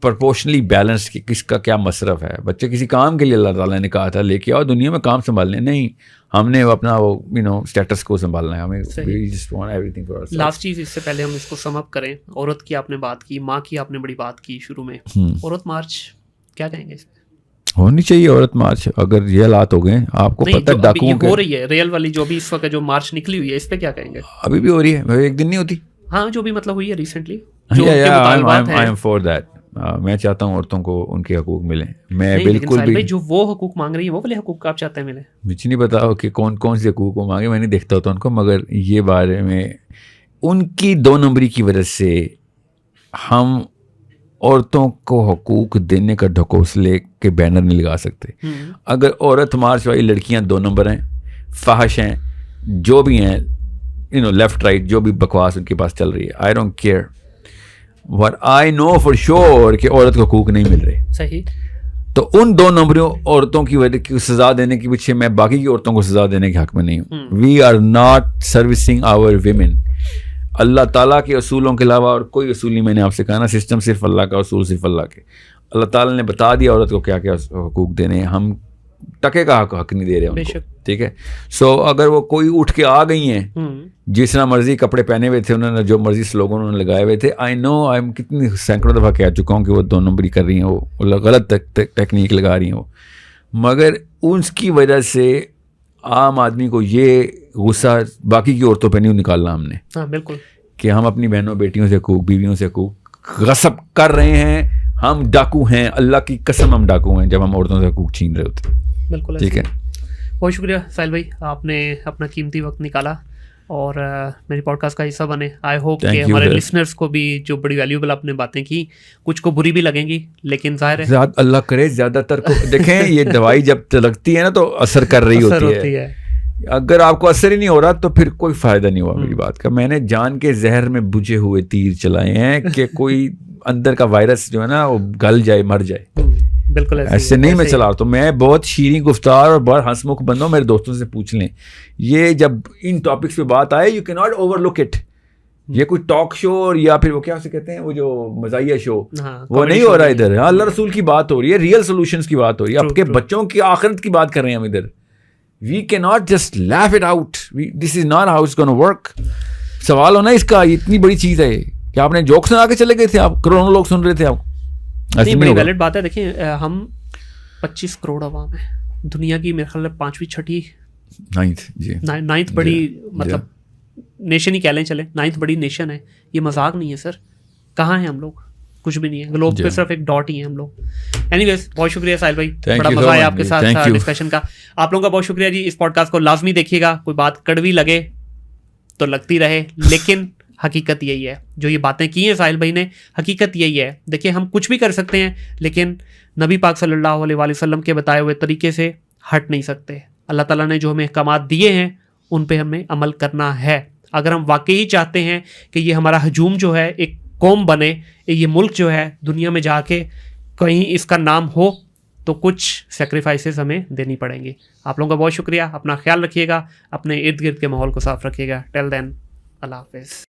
proportionally balance کہ کس کا کیا مصرف ہے. بچے کسی کام کے لیے اللہ تعالیٰ نے کہا تھا لے کے آؤ دنیا میں کام سنبھالنے, نہیں ہم نے اپنا وہ اسٹیٹس کو سنبھالنا ہے. ہمیں لاسٹ چیز اس سے پہلے ہم اس کو سم اپ کریں, عورت کی آپ نے بات کی, ماں کی آپ نے بڑی بات کی شروع میں, عورت مارچ کیا کہیں گے اس پہ؟ ہونی چاہیے عورت مارچ. اگر یہ حالات ہو گئے, آپ کو پتہ ڈاکوؤں ہو رہی ہے ریل والی جو بھی اس وقت جو مارچ نکلی ہوئی ہے, اس پہ کیا کہیں گے؟ ابھی بھی ہو رہی ہے, ایک دن نہیں ہوتی. ہاں جو بھی مطلب ہوئی ہے ریسنٹلی, میں چاہتا ہوں عورتوں کو ان کے حقوق ملیں. میں بالکل بھی جو وہ حقوق مانگ رہی ہیں وہ والے حقوق آپ چاہتے ہیں ملیں. مجھے نہیں پتا کہ کون سے حقوق کو مانگے, میں نہیں دیکھتا ہوتا ان کو, مگر یہ بارے میں ان کی 2 نمبری کی وجہ سے ہم عورتوں کو حقوق دینے کا ڈھکوسلے کے بینر نہیں لگا سکتے. اگر عورت مارچ والی لڑکیاں 2 نمبر ہیں, فحش ہیں, جو بھی ہیں, لیفٹ رائٹ جو بھی بکواس ان کے پاس چل رہی ہے, I don't care. What I know for sure کہ عورت کو حقوق نہیں مل رہے. صحیح. تو ان 2 نمبروں عورتوں کی وجہ کی سزا دینے کے پیچھے میں باقی کی عورتوں کو سزا دینے کے حق میں نہیں ہوں. We are not servicing our women. اللہ تعالیٰ کے اصولوں کے علاوہ اور کوئی اصول نہیں. میں نے آپ سے کہا نا, سسٹم صرف اللہ کا, اصول صرف اللہ کے. اللہ تعالیٰ نے بتا دیا عورت کو کیا کیا حقوق دینے ہیں, ہم ٹکے کا حق نہیں دے رہے ان کو, ٹھیک ہے. سو اگر وہ کوئی اٹھ کے آ گئی ہیں, جس طرح مرضی کپڑے پہنے ہوئے تھے انہوں نے, جو مرضی سلوگن انہوں نے لگائے ہوئے تھے, کتنی سینکڑوں دفعہ کہہ چکا ہوں کہ وہ 2 نمبری کر رہی ہیں, وہ غلط ٹیکنیک لگا رہی ہیں وہ. مگر اس کی وجہ سے عام آدمی کو یہ غصہ باقی کی عورتوں پہ نہیں نکالنا ہم نے. ہاں بالکل, کہ ہم اپنی بہنوں بیٹیوں سے حقوق, بیویوں سے حقوق غصب کر رہے ہیں. ہم ڈاکو ہیں, اللہ کی قسم ہم ڈاکو ہیں جب ہم عورتوں سے حقوق چھین رہے ہوتے ہیں. بالکل ٹھیک ہے. بہت شکریہ ساحل بھائی, آپ نے اپنا قیمتی وقت نکالا اور میری پوڈ کاسٹ کا حصہ بنے. آئی ہوپ کہ ہمارے لسنرس کو بھی جو بڑی ویلیوبل آپ نے باتیں کی, کچھ کو بری بھی لگیں گی, لیکن ظاہر ہے اللہ کرے زیادہ تر کو دیکھیں, یہ دوائی جب لگتی ہے نا تو اثر کر رہی ہوتی ہے. اگر آپ کو اثر ہی نہیں ہو رہا تو پھر کوئی فائدہ نہیں ہوا میری بات کا. میں نے جان کے زہر میں بجھے ہوئے تیر چلائے ہیں کہ کوئی اندر کا وائرس جو ہے نا وہ گل جائے, مر جائے. بالکل ایسے نہیں میں چلا رہا. تو میں بہت شیریں گفتار اور بہت ہنس مکھ بندوں, میرے دوستوں سے پوچھ لیں, یہ جب ان ٹاپکس پہ بات آئے, یو کی ناٹ اوور لک اٹ. یہ کوئی ٹاک شو اور یا پھر وہ کیا سے کہتے ہیں وہ جو مزاحیہ شو, وہ نہیں ہو رہا ادھر. اللہ رسول کی بات ہو رہی ہے, ریئل سولوشنز کی بات ہو رہی ہے, آپ کے بچوں کی آخرت کی بات کر رہے ہیں ہم ادھر. We cannot just laugh it out. This is not how it's going to work. سوال ہونا اس کا, اتنی بڑی چیز ہے کہ آپ نے جوک سنا کے چلے گئے تھے, آپ کروڑوں لوگ سن رہے تھے. آپ نہیں, بڑی ویلڈ بات ہے. دیکھیں ہم 25 کروڑ عوام ہیں, دنیا کی میرے خیال میں 5ویں 6ٹھی 9th بڑی مطلب نیشن ہی کہہ لیں, چلے 9th بڑی نیشن ہے. یہ مذاق نہیں ہے سر. کہاں ہیں ہم لوگ؟ کچھ بھی نہیں ہے. گلوب پہ صرف ایک ڈاٹ ہی ہیں ہم لوگ. اینی ویز بہت شکریہ ساحل بھائی, بڑا مزہ آیا آپ کے ساتھ ڈسکشن کا. آپ لوگوں کا بہت شکریہ جی. اس پوڈ کاسٹ کو لازمی دیکھیے گا. کوئی بات کڑوی لگے تو لگتی رہے, لیکن حقیقت یہی ہے. جو یہ باتیں کی ہیں ساحل بھائی نے, حقیقت یہی ہے. دیکھیے ہم کچھ بھی کر سکتے ہیں, لیکن نبی پاک صلی اللہ علیہ وآلہ وسلم کے بتائے ہوئے طریقے سے ہٹ نہیں سکتے. اللہ تعالیٰ نے جو ہمیں احکامات دیے ہیں ان پہ ہمیں عمل کرنا ہے. اگر ہم واقعی چاہتے ہیں کہ یہ ہمارا ہجوم جو ہے ایک قوم بنے, یہ ملک جو ہے دنیا میں جا کے کہیں اس کا نام ہو, تو کچھ سیکریفائسز ہمیں دینی پڑیں گی. آپ لوگوں کا بہت شکریہ. اپنا خیال رکھیے گا, اپنے ارد گرد کے ماحول کو صاف رکھیے گا. ٹل دین, اللہ حافظ.